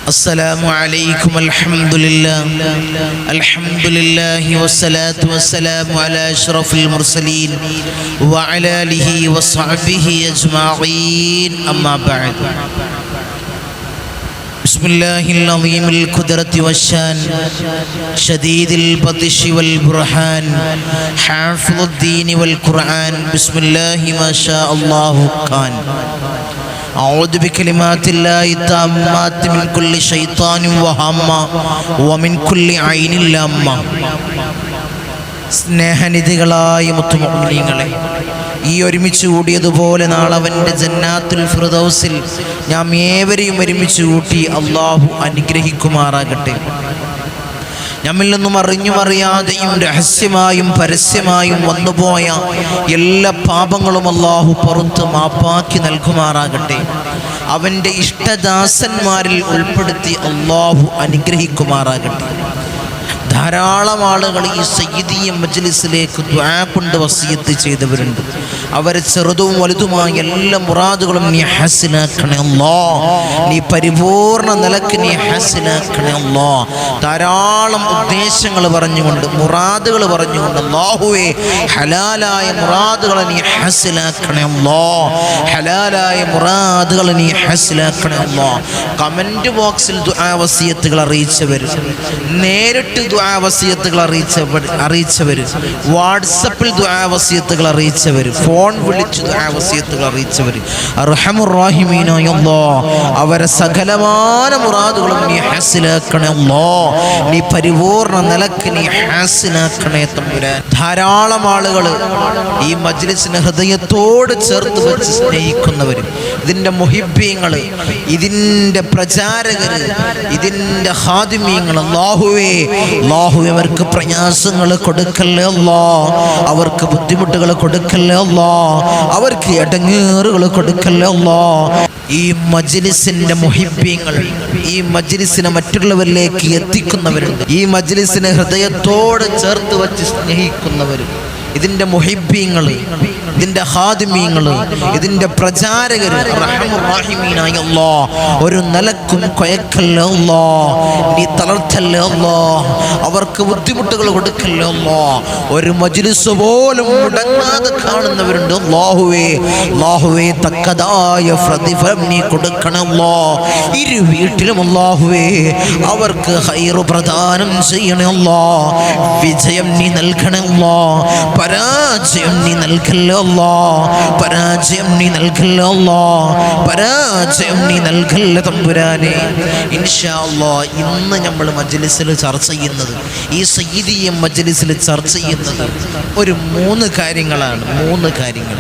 السلام عليكم الحمد لله والصلاة والسلام على أشرف المرسلين وعلى آله وصحبه أجمعين أما بعد بسم الله العظيم القدرة والشان شديد البطش والبرهان حافظ الدين والقرآن بسم الله ما شاء الله كان أعوذ بكلمات الله التامات من كل شيطان وهامة ومن كل عين لامة സ്നേഹനിധികളായ മുത്തുമുഅ്മിനീങ്ങളെ, ഈ ഒരുമിച്ച് കൂടിയതുപോലെ നാളെ അവൻ്റെ ജന്നാത്തുൽ ഫിർദൗസിൽ നാം ഏവരെയും ഒരുമിച്ച് കൂട്ടി അള്ളാഹു അനുഗ്രഹിക്കുമാറാകട്ടെ. നമ്മിൽ നിന്നും അറിഞ്ഞും അറിയാതെയും രഹസ്യമായും പരസ്യമായും വന്നുപോയ എല്ലാ പാപങ്ങളും അള്ളാഹു പുറത്ത് മാപ്പാക്കി നൽകുമാറാകട്ടെ. അവൻ്റെ ഇഷ്ടദാസന്മാരിൽ ഉൾപ്പെടുത്തി അള്ളാഹു അനുഗ്രഹിക്കുമാറാകട്ടെ. ധാരാളം ആളുകൾ ഈ സയ്യിദിയ മജ്ലിസിലേക്ക് ദുആ കൊണ്ട് വസിയത്ത് ചെയ്തവരുണ്ട്. അവരെ ചെറുതും വലുതുമായ എല്ലാ മുറാദുകളും നീ ഹസനാക്കണേ അല്ലാഹ്. നീ പരിപൂർണ നിലക്ക് നീ ഹസനാക്കണേ അല്ലാഹ്. ധാരാളം ഉദ്ദേശങ്ങൾ പറഞ്ഞുകൊണ്ട് മുറാദുകൾ പറഞ്ഞുകൊണ്ട് അല്ലാഹുവേ ഹലാലായ മുറാദുകൾ നീ ഹസനാക്കണേ അല്ലാഹ്. ഹലാലായ മുറാദുകൾ നീ ഹസനാക്കണേ അല്ലാഹ്. കമന്റ് ബോക്സിൽ ദുആ വസിയത്തുകൾ അറിയിച്ചവർ, നേരിട്ട് ദുആ വസിയത്തുകൾ അറിയിച്ചവർ, വാട്സപ്പിൽ ദുആ വസിയത്തുകൾ അറിയിച്ചവർ, ഫോൺ വിളിച്ച് ദുആ വസിയത്തുകൾ അറിയിച്ചവർ, അർഹമുർ റഹീമീനായ അല്ലാഹ് അവരെ സകലമായ മുറാദുകളും നീ ഹാസിലാക്കണേ അല്ലാഹ്. നീ പരിപൂർണ നിലക്ക് നീ ഹാസിലാക്കണേ തമ്പുരാൻ. ധാരാളം ആളുകൾ ഈ മജ്ലിസിനെ ഹൃദയത്തോട് ചേർത്ത് വെച്ച് സ്നേഹിക്കുന്നവർ, ഇതിൻ്റെ മുഹിബ്ബീങ്ങൾ, ഇതിൻ്റെ പ്രചാരകർ, ഇതിൻ്റെ ഖാദിമീങ്ങൾ, അല്ലാഹുവേ അവർക്ക് പ്രയാസങ്ങൾ കൊടുക്കല്ലേ അല്ലാഹ്. അവർക്ക് ബുദ്ധിമുട്ടുകൾ കൊടുക്കല്ലേ അല്ലാഹ്. അവർക്ക് ഇടങ്ങേറുകൾ കൊടുക്കല്ലേ അല്ലാഹ്. ഈ മജ്ലിസിന്റെ മുഹിബ്ബീങ്ങൾ, ഈ മജ്ലിസിനെ മറ്റുള്ളവരിലേക്ക് എത്തിക്കുന്നവരുണ്ട്. ഈ മജ്ലിസിനെ ഹൃദയത്തോട് ചേർത്ത് വച്ച് സ്നേഹിക്കുന്നവർ, ഇതിൻ്റെ മുഹിബ്ബീങ്ങൾ, ഇതിൻ്റെ ഖാദിമീങ്ങൾ, ഇതിൻ്റെ പ്രചാരകർ, റഹ്മുർ റഹീമീനായ അല്ലാഹ് ഒരു നിലക്കും കൊയക്കല്ലേ അല്ലാഹ്. നീ തളർത്തല്ലേ അല്ലാഹ്. അവർക്ക് ബുദ്ധിമുട്ടുകൾ കൊടുക്കല്ലേ അല്ലാഹ്. ഒരു മജ്ലിസ് പോലും മുടങ്ങാതെ കാണുന്നവരുണ്ട് അല്ലാഹുവേ തക്കതായ പ്രതിഫലം നീ കൊടുക്കണം അല്ലാഹ്. ഇരു വീട്ടിലും അല്ലാഹുവേ അവർക്ക് ഖൈർ പ്രദാനം ചെയ്യണേ അല്ലാഹ്. വിജയം നീ നൽകണേ അല്ലാഹ്. പരാജയം നീ നൽകല്ലേ അല്ലാഹ്. പരാജയം നീ നൽകല്ലേ അല്ലാഹ്. പരാജയം നീ നൽകല്ലേ തമ്പുരാനെ. ഇൻഷാ അല്ലാഹ് ഇന്ന് നമ്മൾ മജ്ലിസിൽ ചർച്ച ചെയ്യുന്നത്, ഈ സയ്യിദിയ മജ്ലിസിൽ ചർച്ച ചെയ്യുന്നത് ഒരു 3 കാര്യങ്ങളാണ്. 3 കാര്യങ്ങൾ,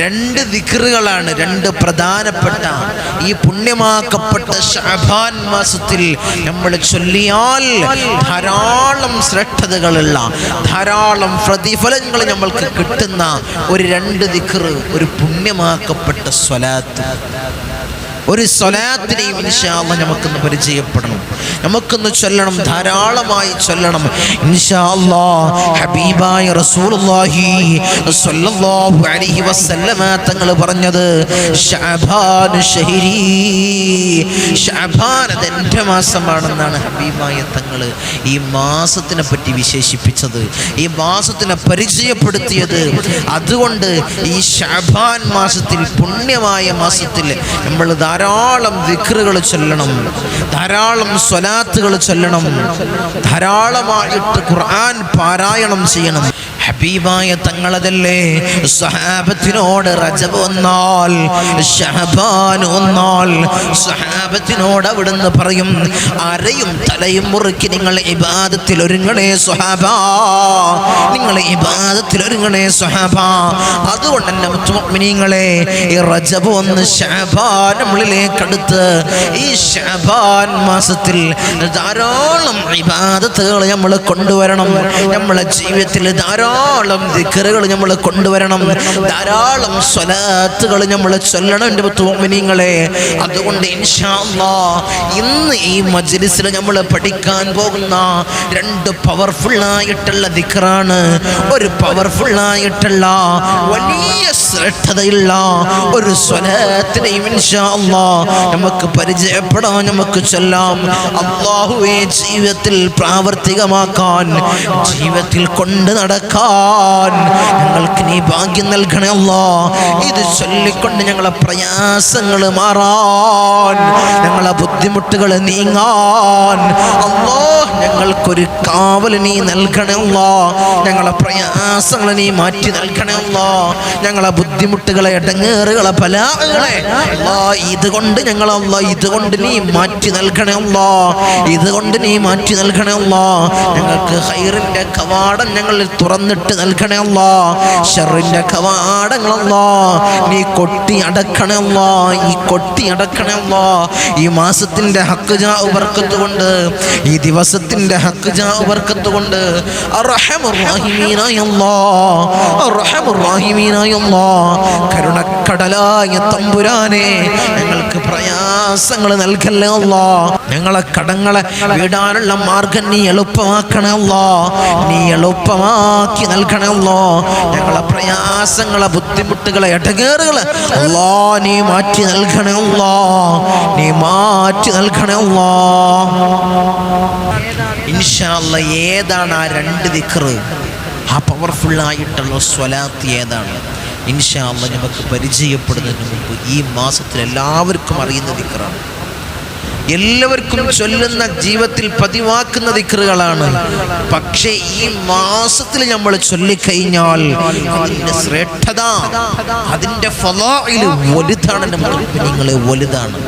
2 ദിക്റുകളാണ്. 2 പ്രധാനപ്പെട്ട ഈ പുണ്യമാക്കപ്പെട്ട ശഅബാൻ മാസത്തിൽ നമ്മൾ ചൊല്ലിയാൽ ധാരാളം ശ്രേഷ്ഠതകളുള്ള, ധാരാളം പ്രതിഫലങ്ങൾ നമ്മൾക്ക് കിട്ടുന്ന ഒരു 2 ദിക്റ്, ഒരു പുണ്യമാക്കപ്പെട്ട സ്വലാത്ത്. ഒരു സ്വലാത്തിനെയും ഇൻഷാ അല്ലാഹ് നമുക്കൊന്ന് പരിചയപ്പെടണം, നമുക്കൊന്ന് ചൊല്ലണം, ധാരാളമായി ചൊല്ലണം ഇൻഷാ അല്ലാഹ്. ഹബീബായ റസൂലുള്ളാഹി സ്വല്ലല്ലാഹു അലൈഹി വസല്ലമ തങ്ങൾ പറഞ്ഞത്, ശഅബാൻ ശഹരി, ശഅബാൻ അതെൻ്റെ മാസമാണെന്നാണ് ഹബീബായ തങ്ങൾ ഈ മാസത്തിനെ പറ്റി വിശേഷിപ്പിച്ചത്, ഈ മാസത്തിനെ പരിചയപ്പെടുത്തിയത്. അതുകൊണ്ട് ഈ ശഅബാൻ മാസത്തിൽ, പുണ്യമായ മാസത്തിൽ നമ്മൾ ധാരാളം ദിക്റുകൾ ചൊല്ലണം, ധാരാളം സ്വലാത്തുകൾ ചൊല്ലണം, ധാരാളമായിട്ട് ഖുർആൻ പാരായണം ചെയ്യണം. ഹബീബായ തങ്ങളതല്ലേ സ്വഹാബത്തിനോട് റജബ് വന്നാൽ, ശഅബാൻ വന്നാൽ സ്വഹാബത്തിനോട് അവിടുന്ന് പറയും, അരയും തലയും മുറുക്കി നിങ്ങൾ ഇബാദത്തിൽ ഒരുങ്ങണേ സ്വഹാബാ, നിങ്ങൾ ഇബാദത്തിൽ ഒരുങ്ങണേ സ്വഹാബാ. അതുകൊണ്ട് തന്നെ മുഅ്മിനീങ്ങളെ, ഈ റജബ് വന്ന് ശഅബാൻ നമ്മളിലേക്ക് അടുത്ത്, ഈ ശഅബാൻ മാസത്തിൽ ധാരാളം ഇബാദത്തുകൾ നമ്മൾ കൊണ്ടുവരണം. നമ്മളെ ജീവിതത്തിൽ ധാരാളം ധാരാളം ദിക്റുകൾ നമ്മൾ കൊണ്ടുവരണം, ധാരാളം സ്വലാത്തുകൾ നമ്മൾ ചൊല്ലണം എൻ്റെ മുഅ്മിനീങ്ങളെ. അതുകൊണ്ട് ഇൻഷാ അല്ലാഹ് ഇന്ന് ഈ മജ്ലിസിൽ നമ്മൾ പഠിക്കാൻ പോകുന്ന 2 പവർഫുള്ളായിട്ടുള്ള ദിക്റാണ്. ഒരു പവർഫുള്ളായിട്ടുള്ള വലിയ ശ്രേഷ്ഠതയുള്ള ഒരു സ്വലാത്തിനെയും ഇൻഷാ അല്ലാഹ് നമുക്ക് പരിചയപ്പെടാൻ, നമുക്ക് ചൊല്ലാം. അല്ലാഹുവേ, ജീവിതത്തിൽ പ്രാവർത്തികമാക്കാൻ, ജീവിതത്തിൽ കൊണ്ട് നടക്കാൻ ഞങ്ങൾക്ക് നീ ഭാഗ്യം നൽകണേ അല്ലാഹ്. ഇത് ചൊല്ലിക്കൊണ്ട് ഞങ്ങളെ പ്രയാസങ്ങൾ മാറാൻ, ഞങ്ങളെ ബുദ്ധിമുട്ടുകൾ നീങ്ങാൻ അല്ലാഹ് ഞങ്ങൾക്കൊരു കാവൽ നീ നൽകണേ അല്ലാഹ്. ഞങ്ങളെ പ്രയാസങ്ങൾ നീ മാറ്റി നൽകണേ അല്ലാഹ്. ഞങ്ങളെ ബുദ്ധിമുട്ടുകളെ, ഇടങ്ങേറുകളെ, ബലാകളെ അല്ലാഹ് ഇതുകൊണ്ട് ഞങ്ങൾ അല്ലാഹ് ഇതുകൊണ്ട് നീ മാറ്റി നൽകണേ അല്ലാഹ്. ഇതുകൊണ്ട് നീ മാറ്റി നൽകണേ അല്ലാഹ്. ഞങ്ങൾക്ക് ഖൈറിന്റെ കവാടം ഞങ്ങളിൽ തുറന്നിട്ട് നൽകണേ അല്ലാഹ്. ശർറിന്റെ കവാടങ്ങൾ അല്ലാഹ് നീ കൊട്ടി അടക്കണേ അല്ലാഹ്. ഈ കൊട്ടി അടക്കണേ അല്ലാഹ്. ഈ മാസത്തിന്റെ ഹക്ക് ജാ ബർക്കത്ത് കൊണ്ട്, ഈ ദിവസത്തിന്റെ ഹക്ക് ജാ ബർക്കത്ത് കൊണ്ട് അർഹമുർ റഹീമീനായ അല്ലാഹ്, അർഹമുർ റഹീമീനായ അല്ലാഹ്, കരുണക്കടലായ തമ്പുരാനെ ഞങ്ങൾക്ക് പ്രയാസങ്ങൾ നൽകല്ലേ അല്ലാഹ്. ഞങ്ങളെ കടങ്ങളെ വീടാനുള്ള മാർഗം നീ എളുപ്പമാക്കണേ അല്ലാഹ്. നീ എളുപ്പമാക്കി നൽകണേ അല്ലാഹ്. ഞങ്ങളെ പ്രയാസങ്ങളെ, ബുദ്ധിമുട്ടുകളെ, ഇടങ്ങേറുകളെ അല്ലാഹ് നീ മാറ്റി നൽകണേ അല്ലാഹ്. നീ മാറ്റി നൽകണേ അല്ലാഹ്. ഇൻഷാ അല്ലാഹ് ഏതാണ് ആ 2 ദിക്റ്, ആ പവർഫുള്ളായിട്ടുള്ള സ്വലാത്ത് ഏതാണ്? ഇൻഷാ അല്ലാഹ് നമുക്ക് പരിചയപ്പെടുന്നതിന് മുമ്പ് ഈ മാസത്തിൽ എല്ലാവർക്കും അറിയുന്ന ദിക്റാണ്, എല്ലാവർക്കും ചൊല്ലുന്ന, ജീവിതത്തിൽ പതിവാക്കുന്ന ദിക്റുകളാണ്. പക്ഷേ ഈ മാസത്തിൽ നമ്മൾ ചൊല്ലിക്കഴിഞ്ഞാൽ അതിൻ്റെ ശ്രേഷ്ഠത, അതിൻ്റെ ഫളാഇൽ വലുതാണ്, നിങ്ങളെ വലുതാണ്.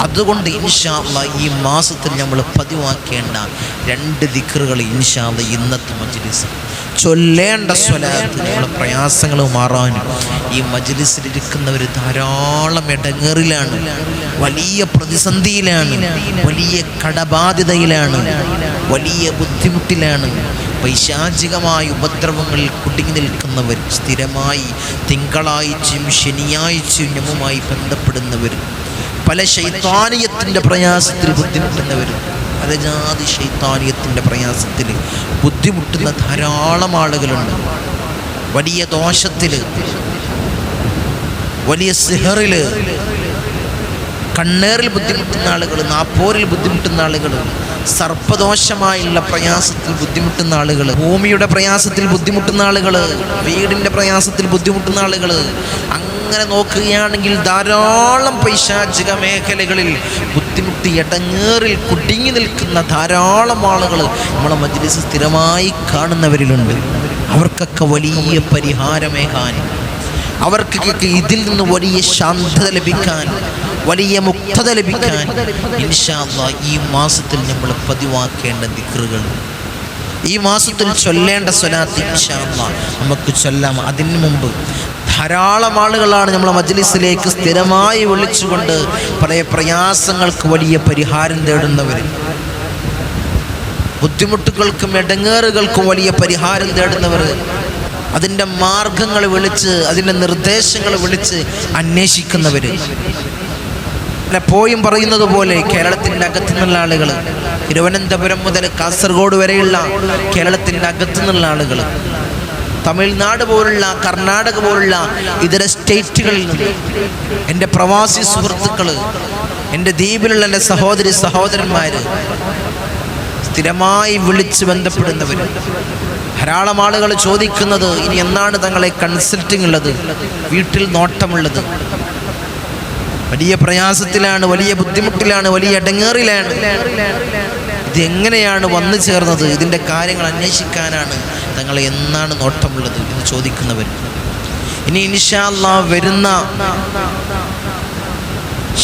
അതുകൊണ്ട് ഇൻഷാ അല്ലാഹ് ഈ മാസത്തിൽ നമ്മൾ പതിവാക്കേണ്ട 2 ദിക്റുകൾ ഇൻഷാ അല്ലാഹ് ഇന്നത്തെ മജ്ലിസിൽ ചൊല്ലേണ്ട സ്വലാത്ത്. നമ്മുടെ പ്രയാസങ്ങൾ മാറാനും, ഈ മജ്ലിസിലിരിക്കുന്നവർ ധാരാളം ഇടങ്ങേറിലാണ്, വലിയ പ്രതിസന്ധിയിലാണ്, വലിയ കടബാധ്യതയിലാണ്, വലിയ ബുദ്ധിമുട്ടിലാണ്, പൈശാചികമായ ഉപദ്രവങ്ങളിൽ കുടുങ്ങി നിൽക്കുന്നവർ, സ്ഥിരമായി തിങ്കളാഴ്ചയും ശനിയാഴ്ചയും ഞങ്ങളുമായി ബന്ധപ്പെടുന്നവർ, പല ശൈത്താനിയത്തിൻ്റെ പ്രയാസത്തിൽ ബുദ്ധിമുട്ടുന്നവർ, പല ജാതി ശൈത്താനിയത്തിൻ്റെ പ്രയാസത്തിൽ ബുദ്ധിമുട്ടുന്ന ധാരാളം ആളുകളുണ്ട്. വലിയ ദോഷത്തിൽ, വലിയ സിഹറിൽ, കണ്ണേറിൽ ബുദ്ധിമുട്ടുന്ന ആളുകൾ, നാപ്പോരിൽ ബുദ്ധിമുട്ടുന്ന ആളുകൾ, സർപ്പദോഷമായുള്ള പ്രയാസത്തിൽ ബുദ്ധിമുട്ടുന്ന ആളുകൾ, ഭൂമിയുടെ പ്രയാസത്തിൽ ബുദ്ധിമുട്ടുന്ന ആളുകൾ, വീടിൻ്റെ പ്രയാസത്തിൽ ബുദ്ധിമുട്ടുന്ന ആളുകൾ, അങ്ങനെ നോക്കുകയാണെങ്കിൽ ധാരാളം പൈശാചിക മേഖലകളിൽ ബുദ്ധിമുട്ടി ഇടങ്ങേറിൽ കുടുങ്ങി നിൽക്കുന്ന ധാരാളം ആളുകൾ നമ്മളെ മജ്ലിസ് സ്ഥിരമായി കാണുന്നവരിലുണ്ട്. അവർക്കൊക്കെ വലിയ പരിഹാരമേകാൻ, അവർക്കൊക്കെ ഇതിൽ നിന്ന് വലിയ ശാന്തത ലഭിക്കാൻ, വലിയ മുക്തത ലഭിക്കാൻ ഇൻഷാ അല്ലാഹ് ഈ മാസത്തിൽ നമ്മൾ പതിവാക്കേണ്ട ദിക്റുകൾ, ഈ മാസത്തിൽ ചൊല്ലേണ്ട സ്വലാത്ത് ഇൻഷാ അല്ലാഹ് നമുക്ക് ചൊല്ലാം. അതിന് മുമ്പ് ധാരാളം ആളുകളാണ് നമ്മളെ മജ്ലിസിലേക്ക് സ്ഥിരമായി വിളിച്ചുകൊണ്ട് പല പ്രയാസങ്ങൾക്ക് വലിയ പരിഹാരം തേടുന്നവർ, ബുദ്ധിമുട്ടുകൾക്കും ഇടങ്ങേറുകൾക്കും വലിയ പരിഹാരം തേടുന്നവർ, അതിൻ്റെ മാർഗങ്ങൾ വിളിച്ച്, അതിൻ്റെ നിർദ്ദേശങ്ങൾ വിളിച്ച് അന്വേഷിക്കുന്നവർ. എപ്പോഴും പറയുന്നത് പോലെ കേരളത്തിൻ്റെ അകത്തു നിന്നുള്ള ആളുകൾ, തിരുവനന്തപുരം മുതൽ കാസർഗോഡ് വരെയുള്ള കേരളത്തിൻ്റെ അകത്തു നിന്നുള്ള ആളുകൾ, തമിഴ്നാട് പോലുള്ള, കർണാടക പോലുള്ള ഇതര സ്റ്റേറ്റുകളിൽ നിന്ന് എൻ്റെ പ്രവാസി സുഹൃത്തുക്കൾ, എൻ്റെ ദ്വീപിലുള്ള എൻ്റെ സഹോദരി സഹോദരന്മാർ, സ്ഥിരമായി വിളിച്ച് ബന്ധപ്പെടുന്നവർ. ധാരാളം ആളുകൾ ചോദിക്കുന്നത് ഇനി എന്നാണ് തങ്ങളെ കൺസൾട്ടിങ് ഉള്ളത്, വീട്ടിൽ നോട്ടമുള്ളത്. വലിയ പ്രയാസത്തിലാണ്, വലിയ ബുദ്ധിമുട്ടിലാണ്, വലിയ ഇടങ്ങേറിലാണ്. ഇതെങ്ങനെയാണ് വന്നു ചേർന്നത്, ഇതിൻ്റെ കാര്യങ്ങൾ അന്വേഷിക്കാനാണ് തങ്ങളെ എന്നാണ് നോട്ടമുള്ളത് എന്ന് ചോദിക്കുന്നവർ. ഇനി ഇൻഷാ അല്ലാഹ് വരുന്ന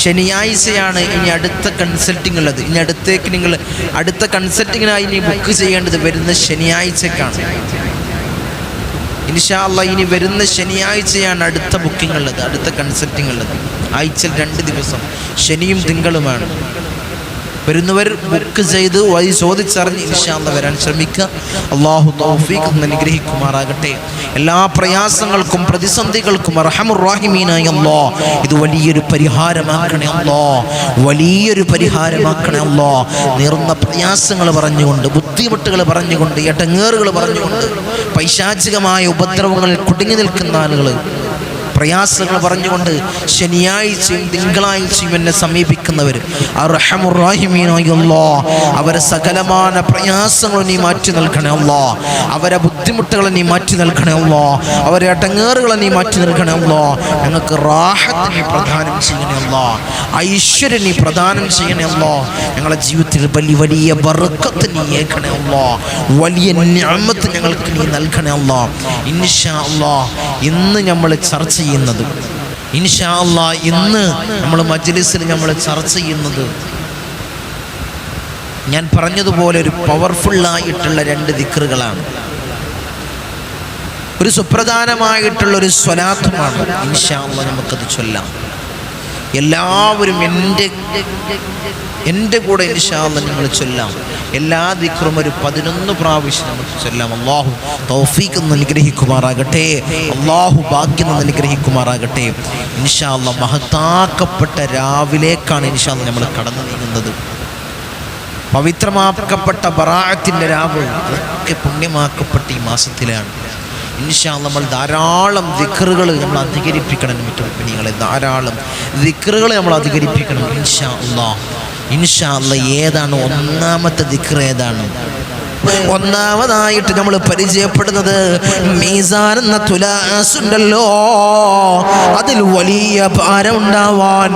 ശനിയാഴ്ചയാണ് ഇനി അടുത്ത കൺസൾട്ടിങ് ഉള്ളത്. ഇനി അടുത്തേക്ക് നിങ്ങൾ അടുത്ത കൺസൾട്ടിങ്ങിനായി ഇനി ബുക്ക് ചെയ്യേണ്ടത് വരുന്ന ശനിയാഴ്ചക്കാണ്. ഇൻഷാ അല്ലാഹ് ഇനി വരുന്ന ശനിയാഴ്ചയാണ് അടുത്ത ബുക്കിംഗ് ഉള്ളത്, അടുത്ത കൺസൾട്ടിങ് ഉള്ളത്. ആഴ്ചയിൽ 2 ദിവസം, ശനിയും തിങ്കളുമാണ്. വരുന്നവർ ബുക്ക് ചെയ്ത് വഴി ചോദിച്ചറിഞ്ഞ് ഇൻഷാ അല്ലാഹ് വരാൻ ശ്രമിക്കുക. അല്ലാഹു തൗഫീഖ് അനുഗ്രഹിക്കുമാറാകട്ടെ. എല്ലാ പ്രയാസങ്ങൾക്കും പ്രതിസന്ധികൾക്കും അർഹമുർ റഹീമീനായ അല്ലാഹ് ഇത് വലിയൊരു പരിഹാരമാക്കണേ അല്ലാഹ്, വലിയൊരു പരിഹാരമാക്കണേ അല്ലാഹ്. നീറുന്ന പ്രയാസങ്ങൾ പറഞ്ഞുകൊണ്ട്, ബുദ്ധിമുട്ടുകൾ പറഞ്ഞുകൊണ്ട്, എടങ്ങേറുകൾ പറഞ്ഞുകൊണ്ട്, പൈശാചികമായ ഉപദ്രവങ്ങളിൽ കുടുങ്ങി നിൽക്കുന്ന ആളുകൾ, പ്രയാസങ്ങൾ പറഞ്ഞുകൊണ്ട് ശനിയാഴ്ചയും തിങ്കളാഴ്ചയും എന്നെ സമീപിക്കുന്നവർ, അർഹമുർ റഹീമീനായ അല്ലാഹ് അവരെ സകലമായ പ്രയാസങ്ങളും നീ മാറ്റി നൽകണേ അല്ലാഹ്, അവരെ ബുദ്ധിമുട്ടുകളെ നീ മാറ്റി നൽകണേ അല്ലാഹ്, അവരെ അടങ്ങേറുകളെ നീ മാറ്റി നൽകണേ അല്ലാഹ്. ഞങ്ങൾക്ക് റാഹത്ത് നീ പ്രദാനം ചെയ്യണേ അല്ലാഹ്, ഐശ്വര്യം നീ പ്രദാനം ചെയ്യണേ അല്ലാഹ്. ഞങ്ങളുടെ ജീവിതത്തിൽ വലിയ വലിയ ബർക്കത്ത് നീ ഏകണേ അല്ലാഹ്, വലിയ നിഅമത്ത് ഞങ്ങൾക്ക് നീ നൽകണേ അല്ലാഹ്. ഇൻഷാ അല്ലാഹ് ഇന്ന് നമ്മൾ ചർച്ച ചെയ്യുന്നത്, ഇൻഷാ അല്ലാഹ് ഇന്ന് നമ്മൾ മജ്ലിസിൽ നമ്മൾ ചർച്ച ചെയ്യുന്നത്, ഞാൻ പറഞ്ഞതുപോലെ ഒരു പവർഫുള്ളായിട്ടുള്ള 2 ദിക്റുകളാണ്, ഒരു സുപ്രധാനമായിട്ടുള്ള ഒരു സ്വലാത്തുമാണ്. ഇൻഷാ അല്ലാഹ് നമുക്കത് ചൊല്ലാം. എല്ലാവരും എൻ്റെ കൂടെ ഇൻഷാ അല്ലാഹ് നിങ്ങൾ ചൊല്ലാം. എല്ലാ ദിക്റും ഒരു 11 പ്രാവശ്യം നമുക്ക് ചൊല്ലാം. അല്ലാഹു തൗഫീഖ് അനുഗ്രഹിക്കുമാറാകട്ടെ, അല്ലാഹു ഭാഗ്യം അനുഗ്രഹിക്കുമാറാകട്ടെ. ഇൻഷാ അല്ലാഹ് മഹത്താക്കപ്പെട്ട രാവിലേക്കാണ് ഇൻഷാ അല്ലാഹ് നമ്മൾ കടന്നു നീങ്ങുന്നത്. പവിത്രമാക്കപ്പെട്ട ബറാഅത്തിൻ്റെ രാവ് അതൊക്കെ പുണ്യമാക്കപ്പെട്ട ഈ മാസത്തിലാണ്. ഇൻഷാ അല്ലാഹ് നമ്മൾ ധാരാളം ദിക്റുകൾ നമ്മൾ അധികരിപ്പിക്കണം. മുഅ്മിനീങ്ങളെ ധാരാളം ദിക്റുകൾ നമ്മൾ അധികരിപ്പിക്കണം. ഇൻഷാ അല്ലാഹ് ഏതാണ് ഒന്നാമത്തെ ദിക്ർ? ഏതാണ് ഒന്നാമതായിട്ട് നമ്മൾ പരിചയപ്പെടുന്നത്? മീസാൻ എന്ന തുലാസുണ്ടല്ലോ, അതിൽ വലിയ ഭാരം ഉണ്ടാവാൻ,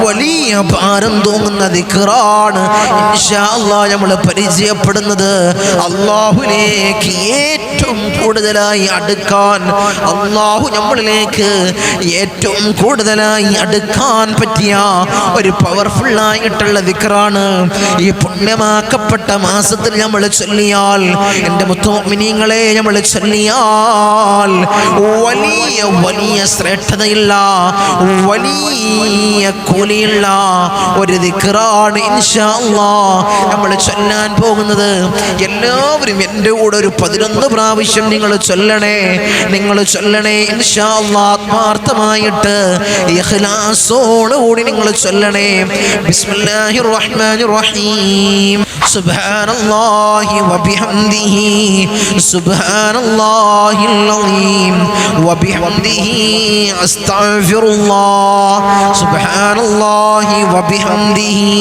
വലിയ ഭാരം തോന്നുന്ന ദിക്റാണ് ഇൻഷാ അല്ലാഹ് നമ്മൾ പരിചയപ്പെടുന്നത്. അല്ലാഹുവിലേക്ക് ഏറ്റവും കൂടുതലായി അടുക്കാൻ, അല്ലാഹു നമ്മളിലേക്ക് ഏറ്റവും കൂടുതലായി അടുക്കാൻ പറ്റിയ ഒരു പവർഫുള്ളായിട്ടുള്ള ദിക്റാണ് ഈ പുണ്യമാക്കപ്പെട്ട മാസത്തിൽ നമ്മൾ ചൊല്ലിയ എൻ്റെ മുഅ്മിനീങ്ങളെ നമ്മൾ ചൊല്ലിയാൽ വലിയ വലിയ ശ്രേഷ്ഠതയുള്ള, വലിയ കൂലിയുള്ള ഒരു ദിക്റാണ് ഇൻഷാ അല്ലാഹ് നമ്മൾ ചൊല്ലാൻ പോകുന്നത്. എല്ലാവരും എൻ്റെ കൂടെ ഒരു 11 പ്രാവശ്യം നിങ്ങൾ ചൊല്ലണേ ഇൻഷാ അല്ലാഹ്. ആത്മാർത്ഥമായിട്ട് ഇഖ്ലാസോടുകൂടി നിങ്ങൾ ചൊല്ലണേ. ബിസ്മില്ലാഹിർ റഹ്മാനിർ റഹീം. സുബ്ഹാനല്ലാഹി വബിഹംദിഹി സുബ്ഹാനല്ലാഹിൽ അളീം വബിഹംദിഹി അസ്തഗ്ഫിറുല്ലാഹ് സുബ്ഹാനല്ലാഹി വബിഹംദിഹി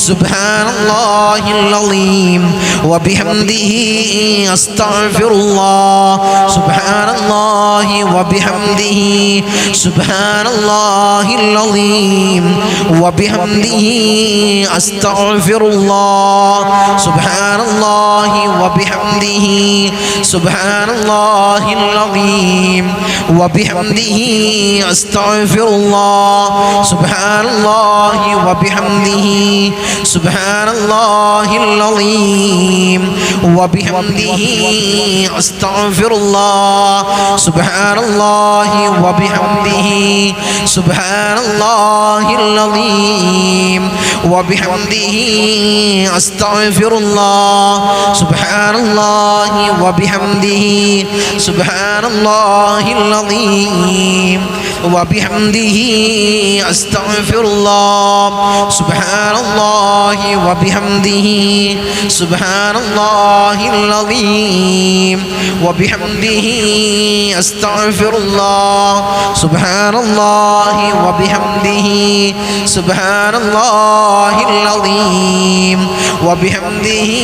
സുബ്ഹാനല്ലാഹിൽ അളീം വബിഹംദിഹി അസ്തഗ്ഫിറുല്ലാഹ് സുബ്ഹാനല്ലാഹി വബിഹംദിഹി സുബ്ഹാനല്ലാഹിൽ അളീം വബിഹംദിഹി അസ്തഗ്ഫിറുല്ലാഹ് സുബ്ഹാനല്ലാഹി വബിഹംദിഹി സുബ്ഹാനല്ലാഹിൽ അളീം വബിഹംദിഹി അസ്തഗ്ഫിറുല്ലാഹ് സുബ്ഹാനല്ലാഹി വബിഹംദിഹി സുബ്ഹാനല്ലാഹിൽ അളീം വബിഹംദിഹി അസ്തഗ്ഫിറുല്ലാഹ് സുബ്ഹാനല്ലാഹി വബിഹംദിഹി സുബ്ഹാനല്ലാഹിൽ അളീം വബിഹംദിഹി അസ്തഗ്ഫിറുല്ലാഹ് സുബ്ഹാനല്ലാഹി വബിഹംദിഹി സുബ്ഹാനല്ലാഹിൽ അളീം വബിഹംദിഹി അസ്തഗ്ഫിറുല്ലാഹ് സുബ്ഹാനല്ലാഹി വബിഹംദിഹി സുബ്ഹാനല്ലാഹിൽ അളീം വബിഹംദിഹി അസ്തഗ്ഫിറുല്ലാഹ് സുബ്ഹാനല്ലാഹി വബിഹംദിhi സുബ്ഹാനല്ലാഹിൽ അളീം വബിഹംദിhi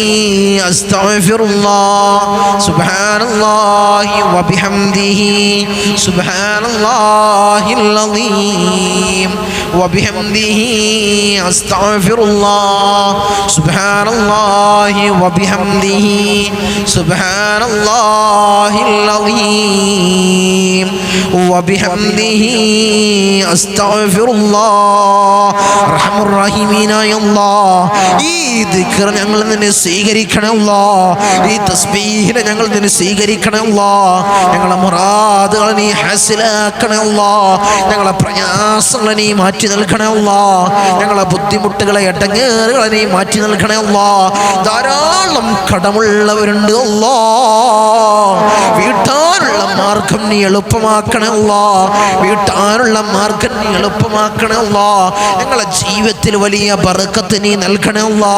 അസ്തഗ്ഫിറുല്ലാഹ് സുബ്ഹാനല്ലാഹി വബിഹംദിhi സുബ്ഹാനല്ലാഹിൽ അളീം വബിഹംദിhi അസ്തഗ്ഫിറുല്ലാഹ് സുബ്ഹാനല്ലാഹി വബിഹംദിhi സുബ്ഹാനല്ലാഹിൽ അളീം വബിഹംദിhi അസ്തഗ്ഫിറുല്ലാഹ്. റഹ്മാനുർ റഹീമീനായ അല്ലാഹ്, ഈ ദിക്ർ ഞങ്ങൾ നിന്നെ സ്വീകരിക്കണേ അല്ലാഹ്, ഈ തസ്ബീഹിനെ ഞങ്ങൾ നിന്നെ സ്വീകരിക്കണേ അല്ലാഹ്, ഞങ്ങളെ മുറാദുകൾ നീ ഹാസിലാക്കണേ അല്ലാഹ്, ഞങ്ങളെ പ്രയാസങ്ങൾ നീ മാറ്റി മാറ്റി നൽകണേ അല്ലാ. ഞങ്ങളെ ബുദ്ധിമുട്ടുകളെ ഇടങ്ങേറുകളെ നീ മാറ്റി നൽകണേ അല്ലാ. ധാരാളം കടമുള്ളവരുണ്ട് അല്ലാ, വീട്ടാനുള്ള മാർഗം നീ എളുപ്പമാക്കണേ അല്ലാ. വീട്ടാനുള്ള മാർഗം നീ എളുപ്പമാക്കണേ അല്ലാ. ഞങ്ങളെ ജീവിതത്തിൽ വലിയ ബർക്കത്ത് നീ നൽകണേ അല്ലാ.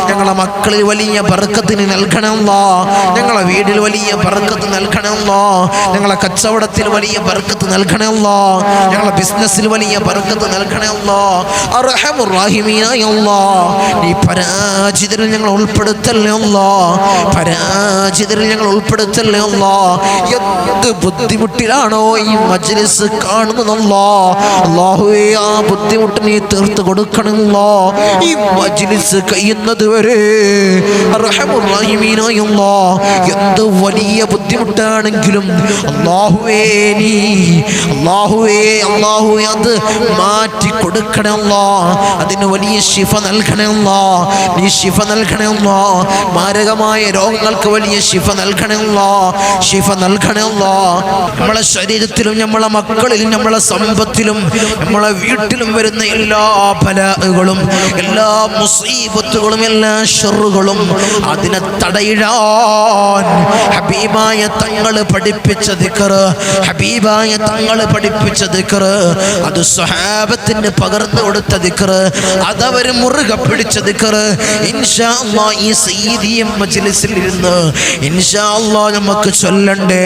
ഞങ്ങളെ മക്കളിൽ വലിയ ബർക്കത്ത് നീ നൽകണേ അല്ലാ. ഞങ്ങളെ വീടിൽ വലിയ ബർക്കത്ത് നൽകണേ അല്ലാ. ഞങ്ങളെ കച്ചവടത്തിൽ വലിയ ബർക്കത്ത് നൽകണേ അല്ലാ. ഞങ്ങളെ ബിസിനസ്സിൽ വലിയ ബർക്കത്ത് നൽകണേ അല്ലാ. അർഹമുർ റഹീമീനായ അല്ലാഹ്, നീ പരാജിതരിൽ ഞങ്ങൾ ഉൾപ്പെടുത്തല്ലേ അല്ലാഹ്. പരാജിതരിൽ ഞങ്ങൾ ഉൾപ്പെടുത്തല്ലേ അല്ലാഹ്. എന്ത് ബുദ്ധിമുട്ടിലാണോ ഈ മജ്ലിസ് കാണുന്നത് അല്ലാഹ്, അല്ലാഹുവേ ആ ബുദ്ധിമുട്ട് നീ തീർത്ത് കൊടുക്കണമല്ലോ. ഈ മജ്ലിസ് കഴിയുന്നത് വരെ അർഹമുർ റഹീമീനായ അല്ലാഹ്, എന്ത് വലിയ ബുദ്ധിമുട്ടാണെങ്കിലും അല്ലാഹുവേ നീ അല്ലാഹുവേ അത് മാറ്റി കൊടുക്കണേ അല്ലാഹ്. അതിന് വലിയ ശിഫ നൽകണേ അല്ലാഹ്. നീ ശിഫ നൽകണേ അല്ലാഹ്. മാരകമായ രോഗങ്ങൾക്ക് വലിയ ശിഫ നൽകണേ അല്ലാഹ്. ശിഫ നൽകണേ അല്ലാഹ്. നമ്മളെ ശരീരത്തിലും നമ്മളെ മക്കളിലും നമ്മളെ സമ്പത്തിലും നമ്മളെ വീട്ടിലും വരുന്ന എല്ലാ ബലാകളും എല്ലാ മുസീബത്തുകളും എല്ലാ ഷർറുകളും അതിനെ തടയിടാൻ ഹബീബായ തങ്ങൾ പഠിപ്പിച്ച ദിക്ർ, ഹബീബായ തങ്ങൾ പഠിപ്പിച്ച ദിക്ർ, അത് സ്വഹാബത്തിന് പകർന്നു കൊടുത്ത ദിക്ർ, അതവര് മുറുകെ പിടിച്ച ദിക്ർ ഇൻഷാ അല്ലാഹ് ഈ സയ്യിദിയ മജ്ലിസിൽ ഇരുന്ന് ഇൻഷാ അല്ലാഹ് നമുക്ക് ചൊല്ലണ്ടേ.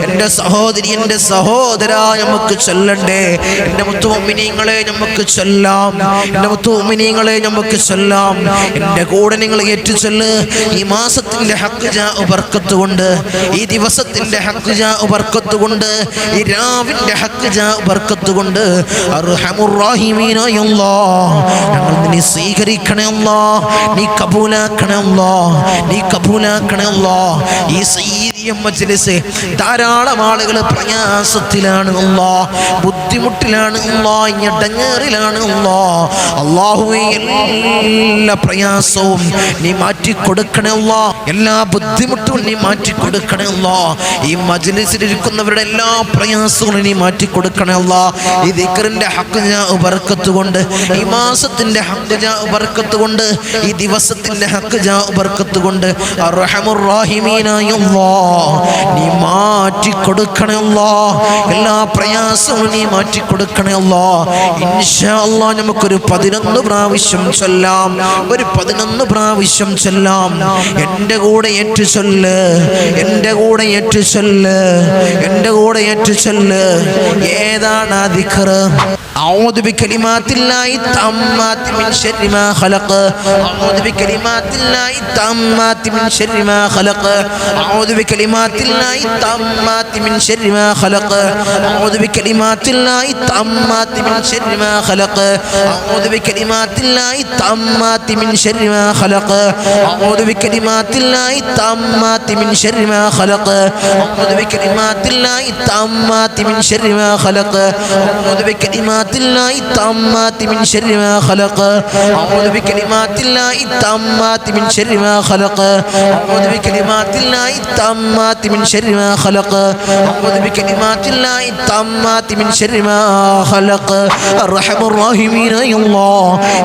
എൻ്റെ സഹോദരി, എൻ്റെ സഹോദരാ, നമുക്ക് ചൊല്ലണ്ടേ. എൻ്റെ മുത്തുമുഅ്മിനീങ്ങളെ നമുക്ക് ചൊല്ലാം. എൻ്റെ മുത്തുമുഅ്മിനീങ്ങളെ നമുക്ക് ചൊല്ലാം. എൻ്റെ കൂടെ നിങ്ങൾ ഏറ്റു ചൊല്ല്. ഈ മാസത്തിൻ്റെ ഹഖ് ജാ ബർക്കത്ത് കൊണ്ട്, ഈ ദിവസത്തിൻ്റെ ഹഖ് ജാ ബർക്കത്ത് കൊണ്ട്, ഈ രാവിൻ്റെ ഹഖ് ജാ ബർക്കത്ത് കൊണ്ട് അർഹമുർ റഹീമീനായ അല്ലാഹ്, ഞങ്ങൾ നിന്നെ സ്വീകരിക്കണേ അല്ലാഹ്. നീ കബൂലാക്കണേ അല്ലാഹ്. നീ കബൂലാക്കണേ അല്ലാഹ്. ഈ സയ്യിദിയ മജ്ലിസ് ധാരാളം ആളുകൾ പ്രയാസത്തിലാണ് അല്ലാഹ്, ബുദ്ധിമുട്ടിലാണ് അല്ലാഹ്, ഇടങ്ങേറിലാണ് അല്ലാഹ്. അല്ലാഹുവേ എല്ലാ പ്രയാസവും നീ മാറ്റി കൊടുക്കണേ അല്ലാഹ്. എല്ലാ ബുദ്ധിമുട്ടും നീ മാറ്റി കൊടുക്കണേ അല്ലാഹ്. ഈ മജ്ലിസിൽ ഇരിക്കുന്നവരുടെ എല്ലാ പ്രയാസങ്ങളും നീ മാറ്റി കൊടുക്കണേ അല്ലാഹ്. ഈ ദിക്റിന്റെ ഹഖ് ജാ ബർക്കത്ത് കൊണ്ട്, ഈ മാസത്തിന്റെ ഹഖ് ജാ ബർക്കത്ത് കൊണ്ട്, ഈ ദിവസത്തിന്റെ ഹഖ് ജാ ബർക്കത്ത് കൊണ്ട് അർഹമുർ റഹീമീനായ അല്ലാഹ് നീ മാറ്റി കൊടുക്കണേ അല്ലാഹ്. എല്ലാ പ്രയാസവും നീ മാറ്റി കൊടുക്കണേ അല്ലാഹ്. ഇൻഷാ അല്ലാഹ് നമുക്കൊരു 11 പ്രാവശ്യം ചൊല്ലാം. ഒരു 11 പ്രാവശ്യം ചൊല്ലാം. എൻ്റെ കൂടെ ഏറ്റു ചൊല്ല്. എൻ്റെ കൂടെ ഏറ്റു ചൊല്ല്. എൻ്റെ കൂടെ ഏറ്റു ചൊല്ല്. ഏതാണ് ആ ദിക്ർ? أعوذ بكلمات الله التامات من شر ما خلق. أعوذ بكلمات الله التامات من شر ما خلق. أعوذ بكلمات الله التامات من شر ما خلق. أعوذ بكلمات الله التامات من شر ما خلق. أعوذ بكلمات الله التامات من شر ما خلق. أعوذ بكلمات الله التامات من شر ما خلق. أعوذ بكلمات الله التامات من شر ما خلق. أعوذ بكلمات الله التامات من شر ما خلق. أعوذ بكلمات الله التامات من شر ما خلق. أعوذ بكلمات الله التامات من شر ما خلق. أعوذ بكلمات الله التامات من شر ما خلق. الرحم الراحمين يا الله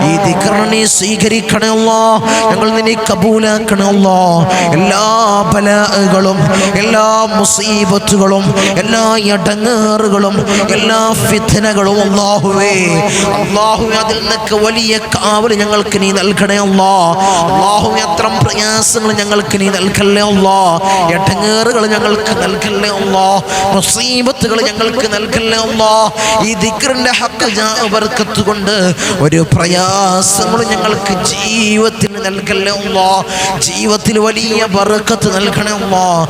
ഈ ദിക്റിനെ സ്വീകരിക്കണേ അല്ലാഹ്. ഞങ്ങൾ നിന്നെ കബൂലാക്കണേ അല്ലാഹ്. എല്ലാ ബലാകളും എല്ലാ മുസീബത്തുകളും എല്ലാ ഇടങ്ങേറുകളും എല്ലാ ഫിത്നകളും അല്ലാഹുവേ അതിൽ നിന്നൊക്കെ വലിയ കാവൽ ഞങ്ങൾക്ക് നീ നൽകണേ അല്ലാഹ്. അല്ലാഹുവേ അത്തരം പ്രയാസങ്ങൾ ഞങ്ങൾക്ക് നീ നൽകല്ലേ അല്ലാഹ്. ഇടങ്ങേറുകൾ ഞങ്ങൾക്ക് നൽകല്ലേ അല്ലാഹ്. മുസീബത്തുകൾ ഞങ്ങൾക്ക് നൽകല്ലേ അല്ലാഹ്. ഈ ദിക്റിന്റെ ഹഖ് ജാ ബർക്കത്ത് കൊണ്ട് ഒരു പ്രയാസങ്ങളും ഞങ്ങൾക്ക് ജീവിതത്തിന് നൽകല്ലേ അല്ലാഹ്. ജീവിതത്തിൽ വലിയ ബർക്കത്ത് നൽകണേ അല്ലാഹ്.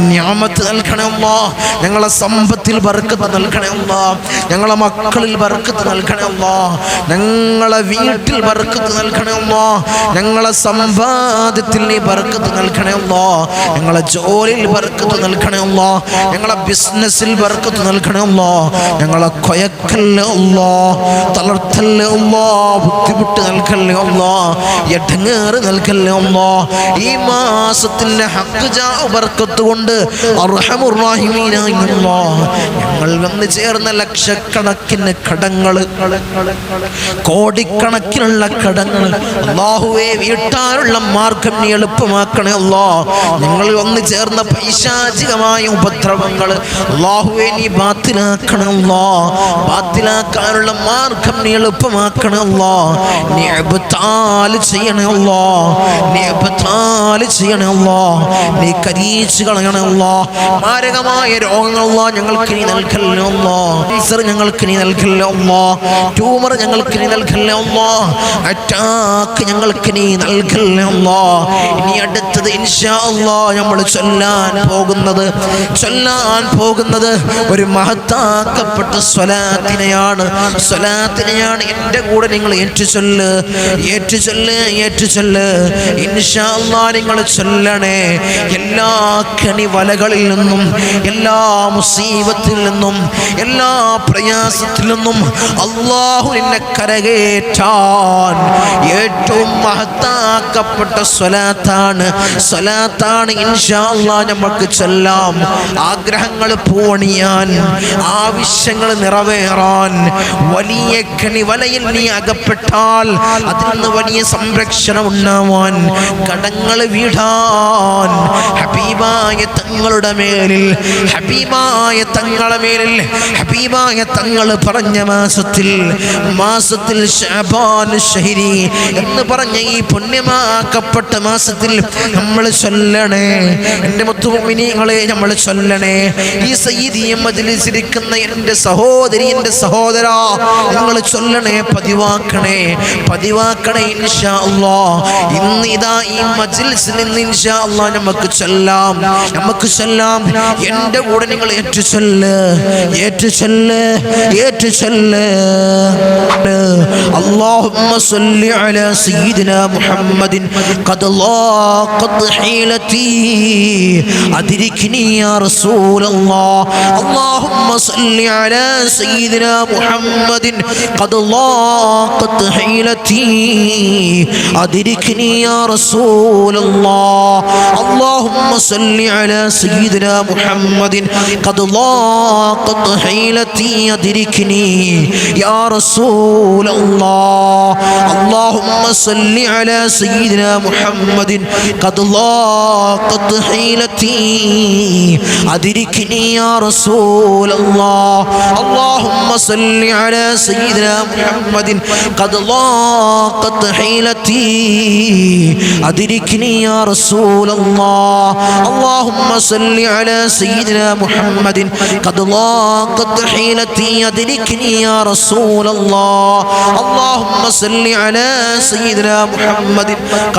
നിഅമത്ത് നൽകണേ അല്ലാഹ്. ഞങ്ങളെ സമ്പത്തിൽ ബർക്കത്ത് നൽകണേ അല്ലാഹ്. ഞങ്ങളെ മക്കളിൽ ബർക്കത്ത് നൽകണേ അല്ലാഹ്. ഞങ്ങളെ വീട്ടിൽ ബർക്കത്ത് നൽകണേ അല്ലാഹ്. ഞങ്ങളെ സമ്പാദ്യത്തിൽ നീ ബർക്കത്ത് നൽകണേ അല്ലാഹ്. ഞങ്ങളെ ജോലിയിൽ ബർക്കത്ത് നൽകണേ അല്ലാഹ്. ഞങ്ങളെ ബിസിനസ്സിൽ ബർക്കത്ത് നൽകണേ അല്ലാഹ്. ഞങ്ങളെ കൊയക്കല്ലേ അല്ലാഹ്, തളർത്തല്ലേ അല്ലാഹ്, ബുദ്ധിമുട്ട് നൽകല്ലേ അല്ലാഹ്, ഇടങ്ങേറ് നൽകല്ലേ അല്ലാഹ്. ഈ മാസത്തിന്റെ ഹഖ് ജാ ബർക്കത്ത് കൊണ്ട് അർഹമുർ റഹീമീനായ അല്ലാഹ് ഞങ്ങൾ വന്ന് ചേർന്ന ലക്ഷക്കണക്കിന് കടങ്ങൾ കോടിക്കണക്കിനുള്ള കടങ്ങൾ അല്ലാഹുവേ വീട്ടാനുള്ള മാർഗം നീ എളുപ്പമാക്കണേ അല്ലാ. നിങ്ങൾ ഒന്ന് ചേർന്ന പൈശാചികമായ ഉപദ്രവങ്ങൾ അല്ലാഹുവേ നീ ബാത്തിലാക്കണേ അല്ലാ. ബാത്തിലാക്കാനുള്ള മാർഗം നീ എളുപ്പമാക്കണേ അല്ലാ. നീ ഇബ്താൽ ചെയ്യണേ അല്ലാ. നീ ഇബ്താൽ ചെയ്യണേ അല്ലാ. നീ കരിയിച്ച് കളയണേ അല്ലാ. മാരകമായ രോഗങ്ങൾ അല്ലാ ഞങ്ങൾക്ക് നീ നൽകല്ലേ അല്ലാ. ക്യാൻസർ ഞങ്ങൾക്ക് നീ നൽകല്ലേ അല്ലാ. ട്യൂമർ ഞങ്ങൾക്ക് നീ നൽകല്ലേ അല്ലാ. അറ്റാക്ക് ഞങ്ങൾക്ക് നീ നൽകല്ലേ അല്ലാ. ഇനി അടുത്തത് ഇൻഷാ അല്ലാഹ് നമ്മൾ ചൊല്ലാൻ പോകുന്നത് ഒരു മഹത്താക്കപ്പെട്ട സ്വലാത്തിനെയാണ്. എൻ്റെ കൂടെ നിങ്ങൾ ഏറ്റുചൊല്ല് ഇൻഷാ അല്ലാഹ് നിങ്ങൾ ചൊല്ലണേ. എല്ലാ കെണിവലകളിൽ നിന്നും, എല്ലാ മുസീബത്തിൽ നിന്നും, എല്ലാ പ്രയാസത്തിൽ നിന്നും അല്ലാഹു നിന്നെ കരകയറ്റാൻ ഏറ്റവും മഹത്താക്കപ്പെട്ട സ്വലാത്താണ് ഇൻഷാ അല്ലാഹ് നമുക്ക് ചൊല്ലാം. ആഗ്രഹങ്ങൾ പൂവണിയാൻ, ആവശ്യങ്ങൾ നിറവേറാൻ, വലിയ കെണിവലയിൽ നീ അകപ്പെട്ടാൽ അതിൽ നിന്ന് വലിയ സംരക്ഷണം ഉണ്ടാവാൻ, കടങ്ങൾ വീടാൻ ഹബീബായ തങ്ങളുടെ മേലിൽ ഹബീബായ തങ്ങൾ പറഞ്ഞ മാസത്തിൽ ശഅബാൻ ശഹരി എന്ന് പറഞ്ഞ ഈ പുണ്യമാക്കപ്പെട്ട മാസത്തിൽ നമ്മൾ ചൊല്ലണേ. എൻ്റെ മുത്തുമുഅ്മിനീങ്ങളെ നമ്മൾ ചൊല്ലണേ. ഈ സയ്യിദി മജ്ലിസിലിരിക്കുന്ന എൻ്റെ സഹോദരി, എൻ്റെ സഹോദരാ, നിങ്ങൾ ചൊല്ലണേ, പതിവാക്കണേ ഇൻഷാ അല്ലാഹ്. ഇന്ന് ഇതാ ഈ മജ്ലിസിൽ നിന്ന് ഇൻഷാ അല്ലാഹ് നമുക്ക് ചൊല്ലാം. എൻ്റെ കൂടെ നിങ്ങൾ ഏറ്റുചൊല്ല്. اللهم صل على سيدنا محمد قد ضاقت حيلتي أدركني يا رسول الله. اللهم صل على سيدنا محمد قد ضاقت حيلتي أدركني يا رسول الله. اللهم صل على سيدنا محمد قد ضاقت حيلتي أدركني يا رسول الله. اللهم صل على سيدنا محمد قد ضاقت حيلتي أدركني يا رسول الله. اللهم صل على سيدنا محمد قد ضاقت حيلتي أدركني يا رسول الله. اللهم صل على سيدنا محمد قد ضاقت حيلتي أدركني يا رسول الله. اللهم صل على سيدنا محمد قد ضاقت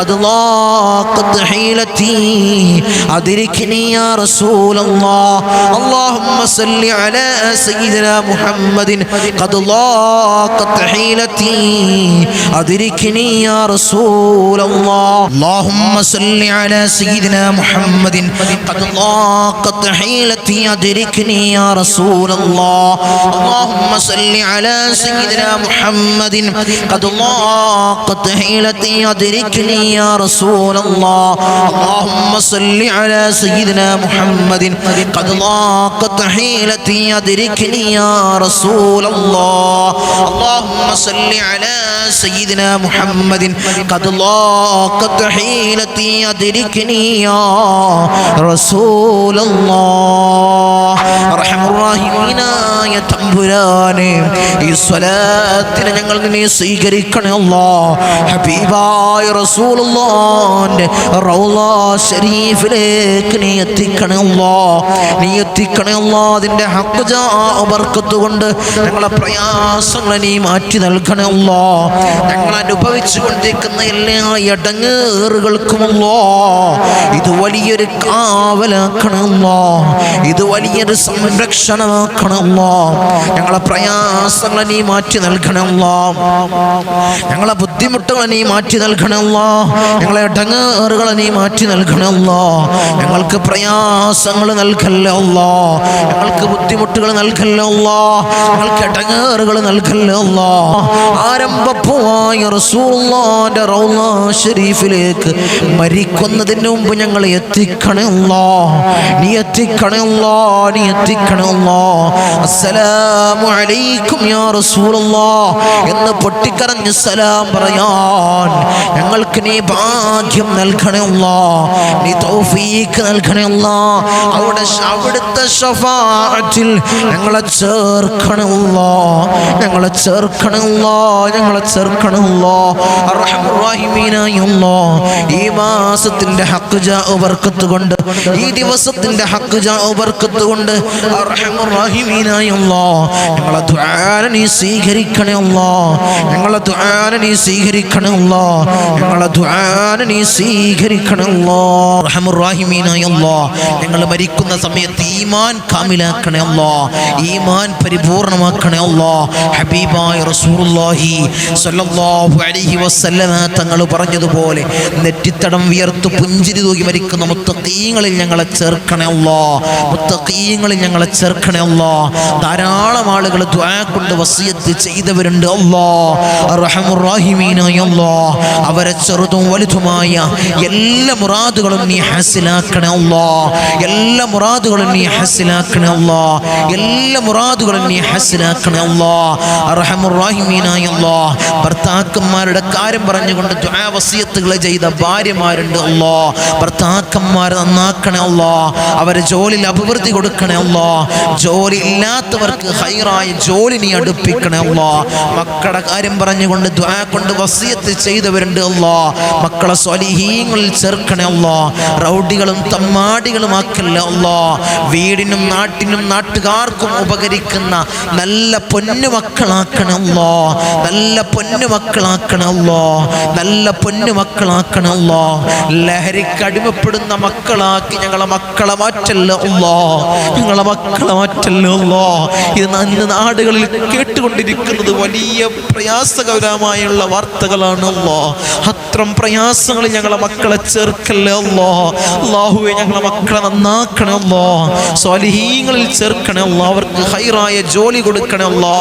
حيلتي أدركني يا رسول الله. اللهم صل على سيدنا محمد قد ضاقت حيلتي أدركني يا رسول الله. اللهم صل على سيدنا محمد قد ضاقت حيلتي أدركني يا رسول الله. اللهم صل على سيدنا محمد قد ضاقت حيلتي أدركني يا رسول الله. اللهم صل على سيدنا محمد قد ضاقت حيلتي أدركني يا رسول الله. اللهم صل على سيدنا محمد قد ضاقت حيلتي أدركني يا رسول الله. أرحم الراحمين يا തമ്പുരാനെ, ഈ സ്വലാത്തിനെ ഞങ്ങൾ നീ സ്വീകരിക്കണേ അല്ലാഹ്. ഹബീബായ റസൂലുള്ളാഹിന്റെ റൗള ശരീഫിലേക്ക് നീ എത്തിക്കണേ അല്ലാഹ്. അതിന്റെ ഹഖ് ജാ ബർക്കത്ത് കൊണ്ട് ഞങ്ങളെ പ്രയാസങ്ങളെ നീ മാറ്റി നൽകണേ അല്ലാഹ്. ഞങ്ങൾ അനുഭവിച്ചു കൊണ്ടിരിക്കുന്ന എല്ലാ ഇടങ്ങേറുകൾക്കും അല്ലാഹ് ഇത് വലിയൊരു കാവലാക്കണേ അല്ലാഹ്. ഇത് വലിയൊരു സംരക്ഷണമാക്കണേ അല്ലാഹ്. ഞങ്ങളെ പ്രയാസങ്ങളെ നീ മാറ്റി നൽകണേ അല്ലാഹ്. ഞങ്ങളെ ബുദ്ധിമുട്ടുകളെ നീ മാറ്റി നൽകണേ അല്ലാഹ്. ഞങ്ങളെ ഇടങ്ങേറുകളെ ഇടങ്ങേറുകൾ നീ മാറ്റി നൽകണേ അല്ലാ. ഞങ്ങൾക്ക് പ്രയാസങ്ങൾ നൽകല്ലേ അല്ലാ. ഞങ്ങൾക്ക് ബുദ്ധിമുട്ടുകൾ നൽകല്ലേ അല്ലാ. ഞങ്ങൾക്ക് ഇടങ്ങേറുകൾ നൽകല്ലേ അല്ലാ. ആരംഭപ്പൂവായ റസൂലുള്ളാഹിന്റെ റൗള ശരീഫിലേക്ക് മരിക്കുന്നതിന് മുമ്പ് ഞങ്ങളെ എത്തിക്കണേ അല്ലാ. നീ എത്തിക്കണേ അല്ലാ. നീ എത്തിക്കണേ അല്ലാ. അസ്സലാമു അലൈക്കും യാ റസൂലുള്ളാഹ് എന്ന് പൊട്ടിക്കരഞ്ഞ് സലാം പറയാൻ ഞങ്ങൾക്ക് നീ ഭാഗ്യം നൽകണേ അല്ലാ. നീ തൗഫീഖ് നൽകണേ അല്ലാ. അവിടുത്തെ ശഫാഅത്തിൽ ഞങ്ങളെ ചേർക്കണേ അല്ലാ. ഞങ്ങളെ ചേർക്കണേ അല്ലാ. ഞങ്ങളെ ചേർക്കണേ അല്ലാ. അർഹമർ റഹീമീനായ അല്ലാഹ്, ഈ മാസത്തിന്റെ ഹഖ് ജാ ബർക്കത്ത് കൊണ്ട്, ഈ ദിവസത്തിന്റെ ഹഖ് ജാ ബർക്കത്ത് കൊണ്ട് അർഹമർ റഹീമീനായ അല്ലാഹ്, ഞങ്ങളെ ദുആ നീ സ്വീകരിക്കണേ അല്ലാ. ഞങ്ങളെ ദുആ നീ സ്വീകരിക്കണേ അല്ലാ. ഞങ്ങളെ ദുആ നീ സ്വീകരിക്കണേ അല്ലാ. അർഹമർ റഹീമീനായ അല്ലാഹ്, ഞങ്ങൾ മരിക്കുന്ന സമയത്ത് ഈമാൻ കാമിലാക്കണേ അല്ലാ. ഈമാൻ പരിപൂർണമാക്കണേ അല്ലാ. ഹബീബായ റസൂലുള്ളാഹി സ്വല്ലല്ലാഹു അലൈഹി വസല്ലമ തങ്ങൾ പറഞ്ഞതുപോലെ നെറ്റിത്തടം വിയർത്ത് പുഞ്ചിരി തൂകി മരിക്കുന്ന മുത്തഖീങ്ങളിൽ ഞങ്ങളെ ചേർക്കണേ അല്ലാ. മുത്തഖീങ്ങളിൽ ഞങ്ങളെ ചേർക്കണേ അല്ലാ. ധാരാളം ആളുകൾ ദുആ കൊണ്ട് വസിയത്ത് ചെയ്തവരുണ്ട് അല്ലാ. അർഹമർ റഹീമീനായ അല്ലാഹ്, അവരെ ചെറുതും വലുതുമായ എല്ലാ മുറാദുകളും നീ ഹാസിലാക്കണേ അല്ലാ. എല്ലാ മുറാദുകളും നീ ഹാസിലാക്കണേ അല്ലാ. എല്ലാ മുറാദുകളും നീ ഹാസിലാക്കണേ അല്ലാ. അർഹമർ റഹീമീനായ അല്ലാഹ്, ഭർത്താക്കന്മാരുടെ കാര്യം പറഞ്ഞുകൊണ്ട് ദുആ വസിയത്തുകൾ ചെയ്ത ഭാര്യമാരുണ്ട് അല്ലാ. ഭർത്താക്കന്മാരെ നന്നാക്കണേ അല്ലാ. അവരെ ജോലിയിൽ അഭിവൃദ്ധി കൊടുക്കണേ അല്ലാ. ജോലി ഇല്ലാത്തവർക്ക് ഹൈറായ ജോലി നീ അടുപ്പിക്കണേ അല്ലാ. മക്കളുടെ കാര്യം പറഞ്ഞുകൊണ്ട് ദുആ കൊണ്ട് വസിയത്ത് ചെയ്തവരുണ്ട് അല്ലാ. മക്കളെ സ്വാലിഹീങ്ങളിൽ ചേർക്കണേ അല്ലാ. റൗഡികളും തമ്മാടികളും ആക്കല്ലേ അല്ലാ. വീടിനും നാട്ടിനും നാട്ടുകാർക്കും ഉപകരിക്കുന്ന നല്ല പൊന്നു മക്കളാക്കണേ അല്ലാ. നല്ല പൊന്നു മക്കളാക്കണേ അല്ലാ. നല്ല പൊന്നു മക്കളാക്കണേ അല്ലാ. ലഹരിക്ക് അടിമപ്പെടുന്ന മക്കളാക്കി ഞങ്ങളെ മക്കളെ മാറ്റല്ലേ അല്ലാ. ഞങ്ങളെ മക്കളെ മാറ്റല്ലേ അല്ലാ. ഇത് ഇന്ന് നാടുകളിൽ കേട്ടുകൊണ്ടിരിക്കുന്നത് വലിയ പ്രയാസകരമായുള്ള വാർത്തകളാണ് അല്ലാ. അത്തരം പ്രയാസങ്ങളിൽ ഞങ്ങളെ മക്കളെ ചേർക്കല്ലേ അല്ലാ. അല്ലാഹുവേ, ഞങ്ങളെ മക്കളെ നന്നാക്കണേ അല്ലാ. സ്വാലിഹീങ്ങളിൽ ചേർക്കണേ അല്ലാ. അവർക്ക് ഹൈറായ ജോലി കൊടുക്കണേ അല്ലാ.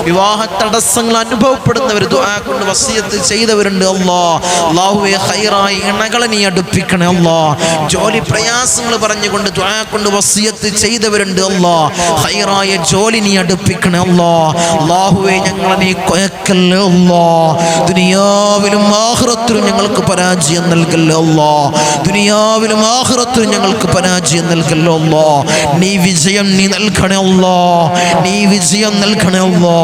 വിവാഹ തടസ്സങ്ങൾ അനുഭവപ്പെടുന്നവർ ദുആ കൊണ്ട് വസിയത്ത് ചെയ്തവരുണ്ട് അല്ലാ. അല്ലാഹുവേ, ഹൈറായ ഇണകളെ നീ അടുപ്പിക്കണേ അല്ലാ. ജോലി പ്രയാസങ്ങൾ പറഞ്ഞുകൊണ്ട് ദുആ കൊണ്ട് വസിയത്ത് ചെയ്തവരുണ്ട് അല്ലാ. ഹൈറായ ജോലി നീ അടുപ്പിക്കണേ അല്ലാ. അല്ലാഹുവേ, ഞങ്ങളെ നീ കൊയക്കല്ലേ അല്ലാ. ദുനിയാവിലും ആഖിറത്തിലും ഞങ്ങൾക്ക് പരാജയം നൽകല്ലേ അല്ലാ. ദുനിയാവിലും ആഖിറത്തിലും ഞങ്ങൾക്ക് പരാജയം നൽകല്ലേ അല്ലാ. നീ വിജയം നീ നൽകണേ അല്ലാ. നീ വിജയം നൽകണേ അല്ലാ.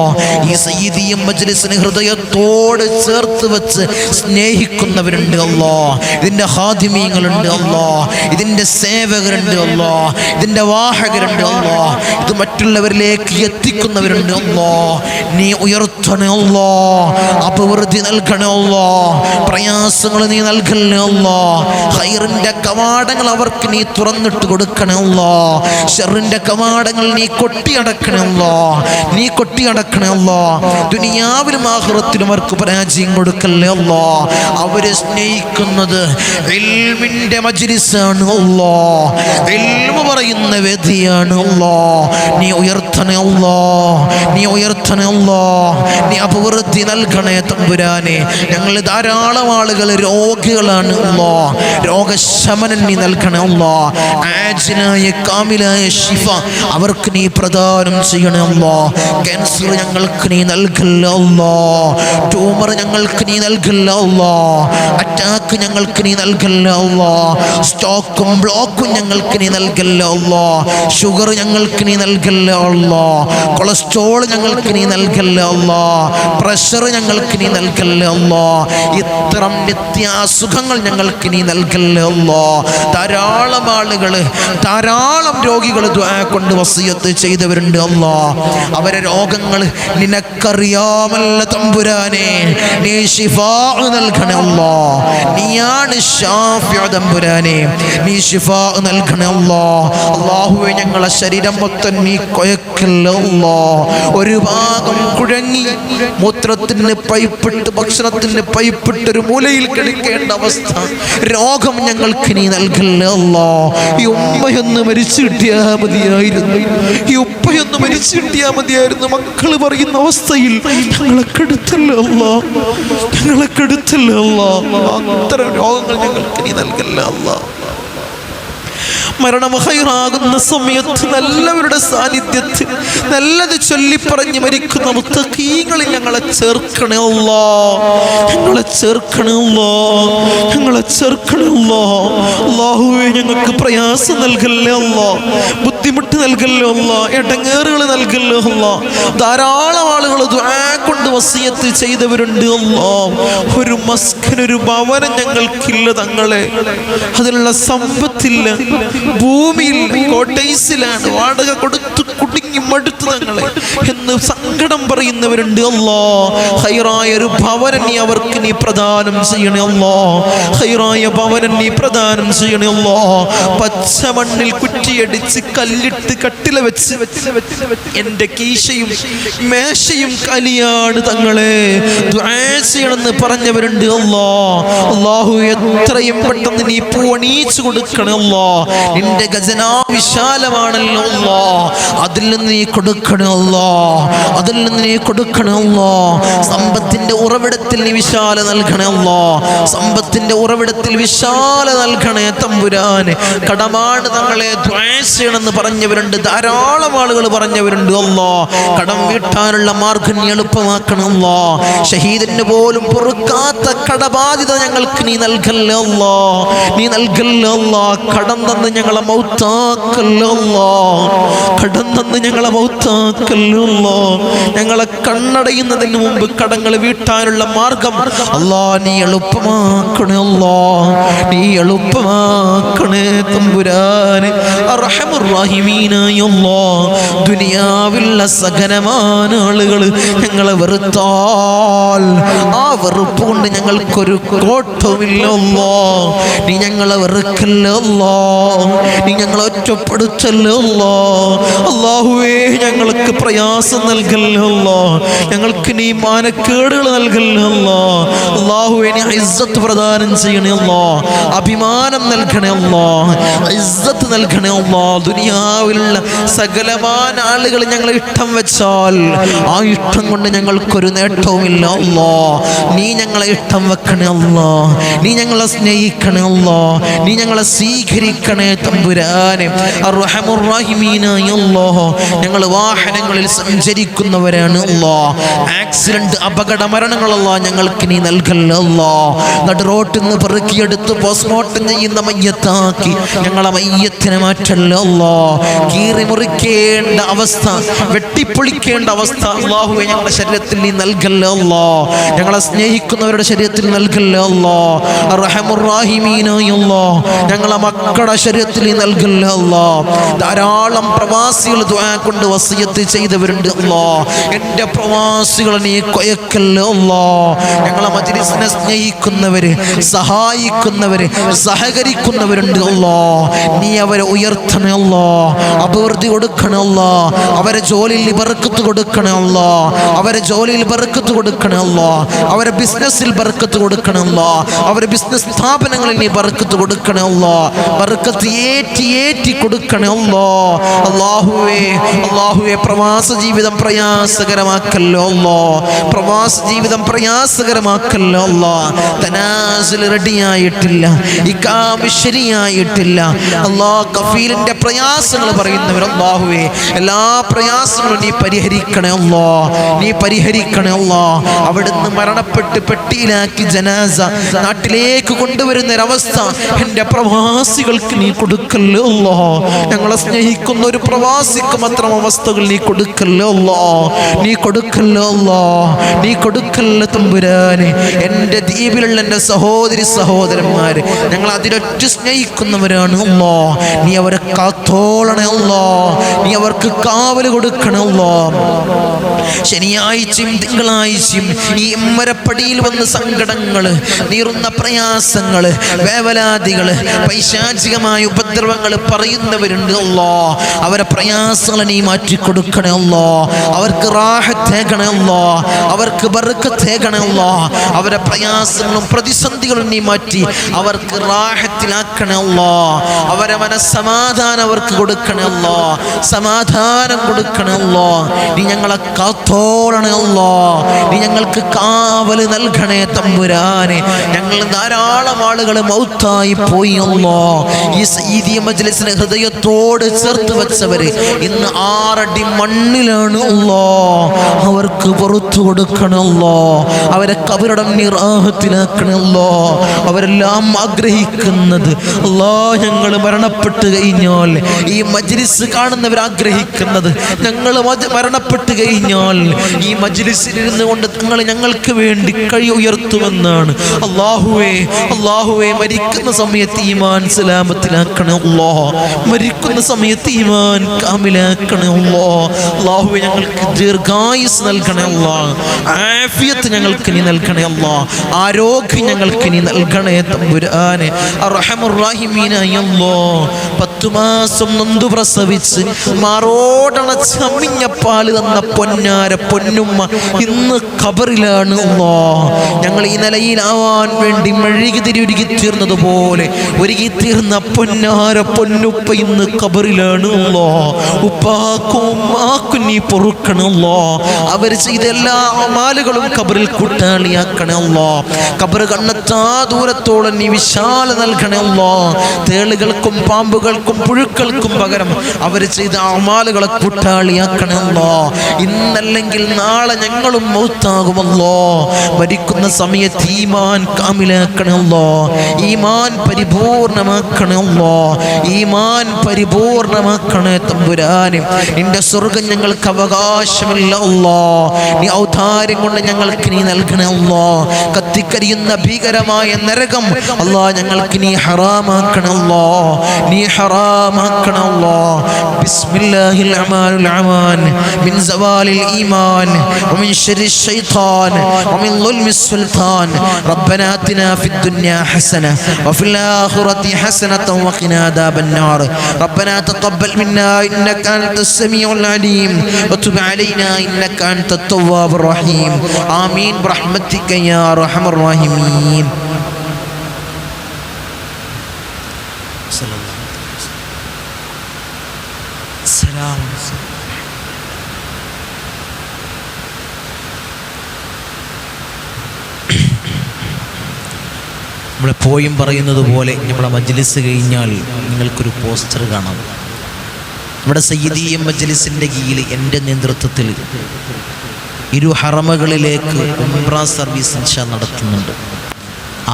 ഈ സയ്യിദിയ മജ്ലിസിനെ ഹൃദയത്തോട് ചേർത്ത് വെച്ച് സ്നേഹിക്കുന്നവരുണ്ട് അല്ലാ. ഇതിന്റെ ഹാദിമീങ്ങളുണ്ട് അല്ലാ. ഇതിന്റെ സേവകരുണ്ട് അല്ലാ. ഇതിന്റെ വാഹകരുണ്ട് അല്ലാ. ഇത് മറ്റുള്ളവരിലേക്ക് എത്തിക്കുന്നവരുണ്ട് അല്ലാ. നീ ഉയർത്തണേ അല്ലാ. അഭിവൃദ്ധി നൽകണേ അല്ലാ. പ്രയാസങ്ങൾ നീ നൽകണേ അല്ലാ. ഖൈറിന്റെ കവാടങ്ങൾ അവർക്ക് നീ തുറന്നിട്ട് കൊടുക്കണേ അല്ലാ. ശർറിന്റെ കവാടങ്ങൾ നീ കൊട്ടിയടക്കണേ അല്ലാ. നീ കൊട്ടിയടക്കണേ അല്ലാ. ദുനിയാവിലും ആഖിറത്തിലും അവർക്ക് പരാജയം കൊടുക്കല്ലേ അല്ലാ. അവരെ സ്നേഹിക്കുന്നത് ഇൽമിന്റെ മജ്ലിസാണ് അല്ലാ. ഇൽമു പറയുന്ന വേദിയാണ് അല്ലാ. നീ ഉയർത്തണേ അല്ലാ. നീ ഉയർത്തണേ അല്ലാ. നീ അഭിവൃദ്ധി നൽകണേ തമ്പുരാനെ. ഞങ്ങൾ ധാരാളം ആളുകൾ രോഗികളാണ് അല്ലാ. രോഗശമനം നീ നൽകണേ അല്ലാ. ആജിലായ കാമിലായ ശിഫ അവർക്ക് നീ പ്രദാനം ചെയ്യണേ അല്ലാ. ക്യാൻസർ ഞങ്ങൾക്ക് നീ നൽകല്ലേ അല്ലാ. ട്യൂമർ ഞങ്ങൾക്ക് നീ നൽകല്ലേ അല്ലാ. അറ്റാക്ക് ഞങ്ങൾക്ക് നീ നൽകല്ലേ അല്ലാ. സ്റ്റോക്കും ബ്ലോക്കും ഞങ്ങൾക്ക് നീ നൽകല്ലേ അല്ലാ. ഷുഗർ ഞങ്ങൾക്ക് നീ നൽകല്ലേ അല്ലാ. കൊളസ്ട്രോൾ ഞങ്ങൾക്ക് നീ നൽകല്ലേ അല്ലാ. പ്രഷർ ഞങ്ങൾക്ക് നീ നൽകല്ലേ അല്ലാ. ഇത്തരം നിത്യാസുഖങ്ങൾ ഞങ്ങൾക്ക് നീ നൽകല്ലേ അല്ലാ. ധാരാളം ആളുകൾ, ധാരാളം രോഗികൾ ദുആ കൊണ്ട് വസിയത്ത് ചെയ്തവരുണ്ട് അല്ലാ. അവരെ രോഗങ്ങൾ നിനക്കറിയാമല്ല തമ്പുരാനെ. നീ ശിഫാ നൽകണേ അല്ലാ. നീയാണ് ശാഫി തമ്പുരാനെ. നീ ശിഫാ നൽകണേ അല്ലാ. അല്ലാഹുവേ, ഞങ്ങളെ ശരീരം മൊത്തം നീ കൊയക്കല്ലേ അല്ലാ. ഒരു ഭാഗം കുഴങ്ങി മൂത്രത്തിന് പൈപ്പിട്ട് ഭക്ഷണത്തിന് പൈപ്പിട്ട് ഒരു മൂലയിൽ കിടക്കേണ്ട അവസ്ഥ അവസ്ഥ, രോഗം ഞങ്ങൾക്ക് നീ നൽകല്ലേ അല്ലാ. ഈ ഉമ്മയൊന്ന് മരിച്ചു കിട്ടിയാ മതിയായിരുന്നു, ഈ ഉപ്പയൊന്ന് മരിച്ചു കിട്ടിയാ മതിയായിരുന്നു. മക്കള് പറയുന്ന അവസ്ഥയിൽ ഞങ്ങളെ കെടുത്തല്ലേ അല്ലാ, ഞങ്ങളെ കെടുത്തല്ലേ അല്ലാ. അത്തരം രോഗങ്ങൾ ഞങ്ങൾക്ക് നീ നൽകല്ലേ അല്ലാ. മരണം ഹൈറാകുന്ന സമയത്ത് നല്ലവരുടെ സാന്നിധ്യത്തിൽ നല്ലത് ചൊല്ലിപ്പറഞ്ഞ് മരിക്കുന്ന മുത്തഖീങ്ങളിൽ ഞങ്ങളെ ചേർക്കണേ അല്ലാ, ഞങ്ങളെ ചേർക്കണേ അല്ലാ, ഞങ്ങളെ ചേർക്കണേ അല്ലാ. അല്ലാഹുവേ, ഞങ്ങൾക്ക് പ്രയാസം നൽകല്ലേ അല്ലാ, ബുദ്ധിമുട്ട് നൽകല്ലേ അല്ലാ, ഇടങ്ങേറുകൾ നൽകല്ലേ അല്ലാ. ധാരാളം ആളുകൾ ദുആ കൊണ്ട് വസിയത്ത് ചെയ്തവരുണ്ട് അല്ലാ. ഒരു മസ്കൻ, ഒരു ഭവനം ഞങ്ങൾക്കില്ല തങ്ങളെ, അതിനുള്ള സമ്പത്തില്ല, ഭൂമിയിൽ കോട്ടേഴ്സിലാണ്, വാടക കൊടുത്ത് കുടുങ്ങി മടുത്തു തങ്ങളെ എന്ന് സങ്കടം പറയുന്നവരുണ്ട് അല്ലാ. ഹൈറായ ഒരു ഭവനം നീ അവർക്ക് നീ പ്രദാനം ചെയ്യണേ അല്ലാ, ഹൈറായ ഭവനം നീ പ്രദാനം ചെയ്യണേ അല്ലാ. പച്ച മണ്ണിൽ കുറ്റിയടിച്ച് കല്ലിട്ട് കട്ടില വെച്ച് എൻ്റെ കീശയും മേശയും കലിയാണ് തങ്ങളെ ദുആ ചെയ്യണമെന്ന് പറഞ്ഞവരുണ്ട് അല്ലാ. അല്ലാഹു, എത്രയും പെട്ടെന്ന് നീ പൂവണീച്ചു കൊടുക്കണേ അല്ലാ. നിന്റെ ഖജനാ വിശാലമാണല്ലോ അല്ലാ, അതിൽ നിന്ന് നീ കൊടുക്കണേ അല്ലാ, അതിൽ നിന്ന് നീ കൊടുക്കണേ അല്ലാ. സമ്പത്തിന്റെ ഉറവിടത്തിൽ നീ വിശാല നൽകണേ അല്ലാ, സമ്പത്തിന്റെ ഉറവിടത്തിൽ വിശാല നൽകണേ തമ്പുരാനെ. കടമാണ് തങ്ങളെ ദുആ ചെയ്യണമെന്ന് പറഞ്ഞവരുണ്ട്, ധാരാളം ആളുകൾ പറഞ്ഞവരുണ്ട് അല്ലാ. കടം വീട്ടാനുള്ള മാർഗം നീ എളുപ്പമാക്കണം അല്ലാ. ഷഹീദിന് പോലും പൊറുക്കാത്ത കടബാധ്യത ഞങ്ങൾക്ക് നീ നൽകല്ലേ അല്ലാ, നീ നൽകല്ലേ അല്ലാ. കടം തന്ന് ഞങ്ങളെ മൗത്താക്കല്ലേ അല്ലാ, കടം തന്ന് ഞങ്ങളെ മൗത്താക്കല്ലേ അല്ലാ. ഞങ്ങളെ കണ്ണടയുന്നതിന് മുമ്പ് കടങ്ങൾ വീട്ടാനുള്ള മാർഗം അല്ലാ നീ എളുപ്പമാക്കണേ അല്ലാ, നീ എളുപ്പമാക്കണേ തമ്പുരാനെ. അർഹമുർ റഹീമീനായ അല്ലാ, ദുനിയാവിലുള്ള സകലമായ ആളുകൾ ഞങ്ങളെ വെറുത്താൽ ആ വെറുപ്പ് കൊണ്ട് ഞങ്ങൾക്കൊരു കോട്ടവുമില്ല അല്ലാ. നീ ഞങ്ങളെ വെറുക്കല്ലേ അല്ലാ, നീ ഞങ്ങളെ ഒറ്റപ്പെടുത്തല്ലേ അല്ലാ. അല്ലാഹുവേ, ഞങ്ങൾക്ക് പ്രയാസം നൽകല്ലേ അല്ലാ, ഞങ്ങൾക്ക് നീ മാനക്കേടുകൾ നൽകല്ലേ അല്ലാ. അല്ലാഹുവേ, നീ ഇസ്സത്ത് പ്രദാനം ചെയ്യണേ അല്ലാ, അഭിമാനം നൽകണേ അല്ലാ, ഇസ്സത്ത് നൽകണേ അല്ലാ. ദുനിയാവിലുള്ള സകലമായ ആളുകൾ ഞങ്ങളെ ഇഷ്ടം വെച്ചാൽ ആ ഇഷ്ടം കൊണ്ട് ഞങ്ങൾക്കൊരു നേട്ടവുമില്ല അല്ലാ. നീ ഞങ്ങളെ ഇഷ്ടം വെക്കണേ അല്ലാ, നീ ഞങ്ങളെ സ്നേഹിക്കണേ അല്ലാ, നീ ഞങ്ങളെ സ്വീകരിക്കണേ തമ്പുരാനെ. അർഹമുർ റഹീമീനായ അല്ലാഹ്, ഞങ്ങൾ വാഹനങ്ങളിൽ സഞ്ചരിക്കുന്നവരാണ് അല്ലാ. ആക്സിഡന്റ്, അപകട മരണങ്ങളല്ലാ ഞങ്ങൾക്ക് നീ നൽകല്ലേ അല്ലാ. നടു റോട്ടിൽ നിന്ന് പെറുക്കിയെടുത്ത് പോസ്റ്റ്മോർട്ടം ചെയ്യുന്ന മയ്യത്താക്കി ഞങ്ങളെ മയ്യത്തിനെ മാറ്റല്ലേ അല്ലാ. കീറി മുറിക്കേണ്ട അവസ്ഥ, വെട്ടിപ്പൊളിക്കേണ്ട അവസ്ഥ അല്ലാഹുവേ ഞങ്ങളുടെ ശരീരത്തിൽ നീ നൽകല്ലേ അല്ലാ. ഞങ്ങളെ സ്നേഹിക്കുന്നവരുടെ ശരീരത്തിൽ നൽകല്ലേ അല്ലാ. അർഹമുർ റഹീമീനായ അല്ലാഹ്, ഞങ്ങളെ മക്കളുടെ ശരീരത്തിൽ നീ നൽകല്ലേ അല്ലാ. ധാരാളം പ്രവാസികൾ ദുആ കൊണ്ട് വസിയത്ത് ചെയ്തവരുണ്ട് അല്ലാ. എൻ്റെ പ്രവാസികളെ നീ കൊയക്കല്ലേ അല്ലാ. ഞങ്ങളെ മജ്‌ലിസിനെ സ്നേഹിക്കുന്നവര്, സഹായിക്കുന്നവര്, സഹകരിക്കുന്നവരുണ്ട് അല്ലാ. നീ അവരെ ഉയർത്തണേ അല്ലാ, അഭിവൃദ്ധി കൊടുക്കണേ അല്ലാ. അവരെ ജോലിയിൽ ബർക്കത്ത് കൊടുക്കണേ അല്ലാ, അവരെ ജോലിയിൽ ബർക്കത്ത് കൊടുക്കണേ അല്ലാ. അവരെ ബിസിനസ്സിൽ ബർക്കത്ത് കൊടുക്കണേ അല്ലാ, അവരെ ബിസിനസ് സ്ഥാപനങ്ങളിൽ നീ ബർക്കത്ത് കൊടുക്കണേ അല്ലാ. ബർക്കത്ത് ഏറ്റി ഏറ്റി കൊടുക്കണേ അല്ലാ. അല്ലാഹുവേ, അല്ലാഹുവേ, പ്രവാസ ജീവിതം പ്രയാസകരമാക്കല്ലോ അല്ലാ, പ്രവാസ ജീവിതം പ്രയാസകരമാക്കല്ലോ അല്ലാ. തനാസുൽ റെഡിയായിട്ടില്ല, ഇഖാമ ശരിയായിട്ടില്ല അല്ലാ. കഫീലിന്റെ പ്രയാസങ്ങൾ പറയുന്നവർ അല്ലാഹുവേ, എല്ലാ പ്രയാസങ്ങളും നീ പരിഹരിക്കണേ അല്ലാ, നീ പരിഹരിക്കണേ അല്ലാ. അവിടുന്ന് മരണപ്പെട്ട് പെട്ടിയിലാക്കി ജനാസ നാട്ടിലേക്ക് കൊണ്ടുവരുന്ന ഒരവസ്ഥ എൻ്റെ പ്രവാസികൾക്ക് നീ കൊടുക്കല്ലേ അല്ലാ. ഞങ്ങളെ സ്നേഹിക്കുന്ന ഒരു പ്രവാസിക്ക് മാത്രം അവസ്ഥകൾ നീ കൊടുക്കല്ലേ അല്ലാ, നീ കൊടുക്കല്ലേ അല്ലാ, നീ കൊടുക്കല്ലേ തമ്പുരാനെ. എൻ്റെ ദ്വീപിലുള്ള എൻ്റെ സഹോദരി സഹോദരന്മാര് ഞങ്ങൾ അതിലൊറ്റ സ്നേഹിക്കുന്നവരാണ് അല്ലാ. നീ അവരെ കാത്തോളണേ അല്ലാ, നീ അവർക്ക് കാവല് കൊടുക്കണേ അല്ലാ. ശനിയാഴ്ചയും തിങ്കളാഴ്ചയും ഈ ഇമ്മരപ്പടിയിൽ വന്ന് സങ്കടങ്ങള്, നീറുന്ന പ്രയാസങ്ങള്, വേവലാതികള്, പൈശാചികമായ ഉപദ്രവങ്ങൾ പറയുന്നവരുണ്ട് അല്ലാ. അവരെ പ്രയാസങ്ങളെ നീ മാറ്റിക്കൊടുക്കണേ അല്ലാ. അവർ അവർക്ക് റാഹത്തേകണേ അല്ലാ, അവർക്ക് ബർക്കത്തേകണേ അല്ലാ. അവരെ പ്രയാസങ്ങളും പ്രതിസന്ധികളും നീ മാറ്റി അവർക്ക് റാഹത്തിലാക്കണേ അല്ലാ. അവരെ മനസ്സമാധാനം അവർക്ക് കൊടുക്കണേ അല്ലാ, സമാധാനം കൊടുക്കണേ അല്ലാ. നീ ഞങ്ങളെ കാത്തോളണേ അല്ലാ, നീ ഞങ്ങൾക്ക് കാവല് നൽകണേ തമ്പുരാനെ. ഞങ്ങൾ ധാരാളം ആളുകൾ മൗത്തായി പോയി അല്ലാ. ഈ സയ്യിദിയ മജ്ലിസിനെ ഹൃദയത്തോട് ചേർത്ത് വെച്ചവര് ഇന്ന് 6 അടി മണ്ണിലാണ് അല്ലാ. അവർക്ക് പുറത്തു കൊടുക്കണല്ലോ, അവരെ കബറിടം നിറാഹത്തിലാക്കണല്ലോ. അവരെല്ലാം ആഗ്രഹിക്കുന്നത് അല്ലാ, ഞങ്ങൾ മരണപ്പെട്ട് കഴിഞ്ഞാൽ ഈ മജ്ലിസ് കാണുന്നവർ ആഗ്രഹിക്കുന്നത് ഞങ്ങൾ മരണപ്പെട്ട് കഴിഞ്ഞാൽ ഈ മജ്ലിസിൽ ഇരുന്ന് കൊണ്ട് നിങ്ങൾ ഞങ്ങൾക്ക് വേണ്ടി കൈ ഉയർത്തുമെന്നാണ്. അല്ലാഹുവേ, അല്ലാഹുവേ, മരിക്കുന്ന സമയത്ത് ഈമാൻ സലാമത്തിലാക്കണേ അല്ലാ, മരിക്കുന്ന സമയത്ത് ഈമാൻ കാമിലാക്കണേ അല്ലാ. അല്ലാഹുവേ, ഞങ്ങൾക്ക് ദീർഘായുസ് നൽകണേ അല്ലാ, ആഫിയത്ത് ഞങ്ങൾക്ക് നീ നൽകണേ അല്ലാ, ആരോഗ്യം ഞങ്ങൾക്ക് നീ നൽകണേ തമ്പുരാനെ. അർഹമർ റഹീമീനായ അല്ലാ, 10 മാസം നൊന്തു പ്രസവിച്ച് മാറോടണച്ച് അമ്മിഞ്ഞ പാല് തന്ന പൊന്നാര പൊന്നുമ്മ ഇന്ന് ഖബറിലാണ് അല്ലാ. ഞങ്ങൾ ഈ നിലയിലാവാൻ വേണ്ടി മെഴുകുതിരി തീർന്നതുപോലെ ഒരുങ്ങി തീർന്ന പൊന്നാര പൊന്നുപ്പ ഇന്ന് ഖബറിലാണ് അല്ലാ. ഉപ്പാക്കും ഉമ്മാക്കും നീ പൊറുക്കണല്ലോ, അവർ ചെയ്ത എല്ലാ അമാലുകളും ഖബറിൽ കൂട്ടാളിയാക്കണേ അല്ലാ. ഖബർ കണ്ണെത്താ ദൂരത്തോളം നീ വിശാല നൽകണേ അല്ലാ. തേളുകൾക്കും പാമ്പുകൾക്കും പുഴുക്കൾക്കും പകരം അവർ ചെയ്ത അമാലുകളെ കൂട്ടാളിയാക്കണേ അല്ലാ. ഇന്നല്ലെങ്കിൽ നാളെ ഞങ്ങളും മൗത്താകുമല്ലോ. മരിക്കുന്ന സമയത്ത് ഈമാൻ കാമിലാക്കണേ അല്ലാ, ഈമാൻ പരിപൂർണമാക്കണേ അല്ലാ, ഈമാൻ പരിപൂർണമാക്കണേ തമ്പുരാനെ. നിന്റെ സ്വർഗ്ഗം ഞങ്ങൾക്ക് അവകാശമില്ല അല്ലാ, നീ ഔദാര്യം കൊണ്ട് ഞങ്ങൾക്ക് നീ നൽകണേ അല്ലാ. കത്തിക്കരിയുന്ന ഭീകരമായ നരകം അല്ലാ ഞങ്ങൾക്ക് നീ ഹറാമാക്കണേ അല്ലാ, നീ ഹറാമാക്കണേ അല്ലാ. ബിസ്മില്ലാഹിൽ റഹ്മാനിൽ റഹീം. മിൻ സവാലിൽ ഈമാൻ വമിൻ ശർരിൽ ശൈത്താൻ വമിൻ ളുൽമിസ് സുൽത്താൻ. റബ്ബനാ ആതിനാ ഫിദ് ദുനിയാ ഹസന വഫിൽ ആഖിറതി ഹസനതൻ വഖിനാ അദാബൻ നാർ. റബ്ബനാ തഖബ്ബൽ മിന്നാ ഇന്നക അൻതസ് സമീഉൽ അലീം വതുബ് അലൈനാ ഇന്നക അൻതത് തവ്വാബുർ റഹീം. ആമീൻ ബിറഹ്മതിക യാ അർഹമർ റഹീമീൻ. നമ്മളെപ്പോഴും പറയുന്നത് പോലെ നമ്മളെ മജ്ലിസ് കഴിഞ്ഞാൽ നിങ്ങൾക്കൊരു പോസ്റ്റർ കാണാം. നമ്മുടെ സയ്യിദിയ മജ്ലിസിൻ്റെ കീഴിൽ എൻ്റെ നേതൃത്വത്തിൽ 2 ഹറമകളിലേക്ക് ഉംറ സർവീസ് ഇൻഷാ നടത്തുന്നുണ്ട്.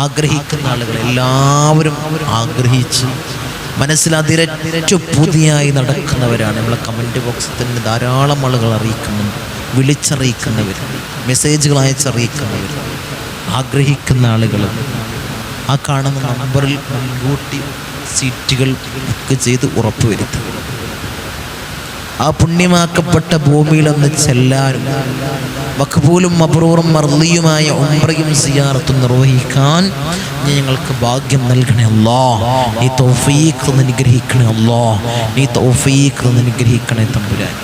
ആഗ്രഹിക്കുന്ന ആളുകൾ എല്ലാവരും ആഗ്രഹിച്ച് മനസ്സിൽ അതിരറ്റു പുതിയായി നടക്കുന്നവരാണ്. നമ്മളെ കമൻറ്റ് ബോക്സിൽ തന്നെ ധാരാളം ആളുകൾ അറിയിക്കുന്നുണ്ട്, വിളിച്ചറിയിക്കുന്നവർ, മെസ്സേജുകൾ അയച്ചറിയിക്കുന്നവർ, ആഗ്രഹിക്കുന്ന ആളുകൾ ആ കാണുന്ന നമ്പറിൽ മുൻകൂട്ടി സീറ്റുകൾ ബുക്ക് ചെയ്ത് ഉറപ്പുവരുത്തുക. ആ പുണ്യമാക്കപ്പെട്ട ഭൂമിയിലൊന്ന് ചെല്ലാനും മഖ്ബൂലും മബ്റൂറും മർളിയുമായ ഉംറയും സിയാറത്തും നിർവഹിക്കാൻ ഞങ്ങൾക്ക് ഭാഗ്യം നൽകണേ അല്ലാഹ്. നീ തൗഫീഖ് അനുഗ്രഹിക്കണേ അല്ലാഹ്, നീ തൗഫീഖ് അനുഗ്രഹിക്കണേ തമ്പുരാൻ.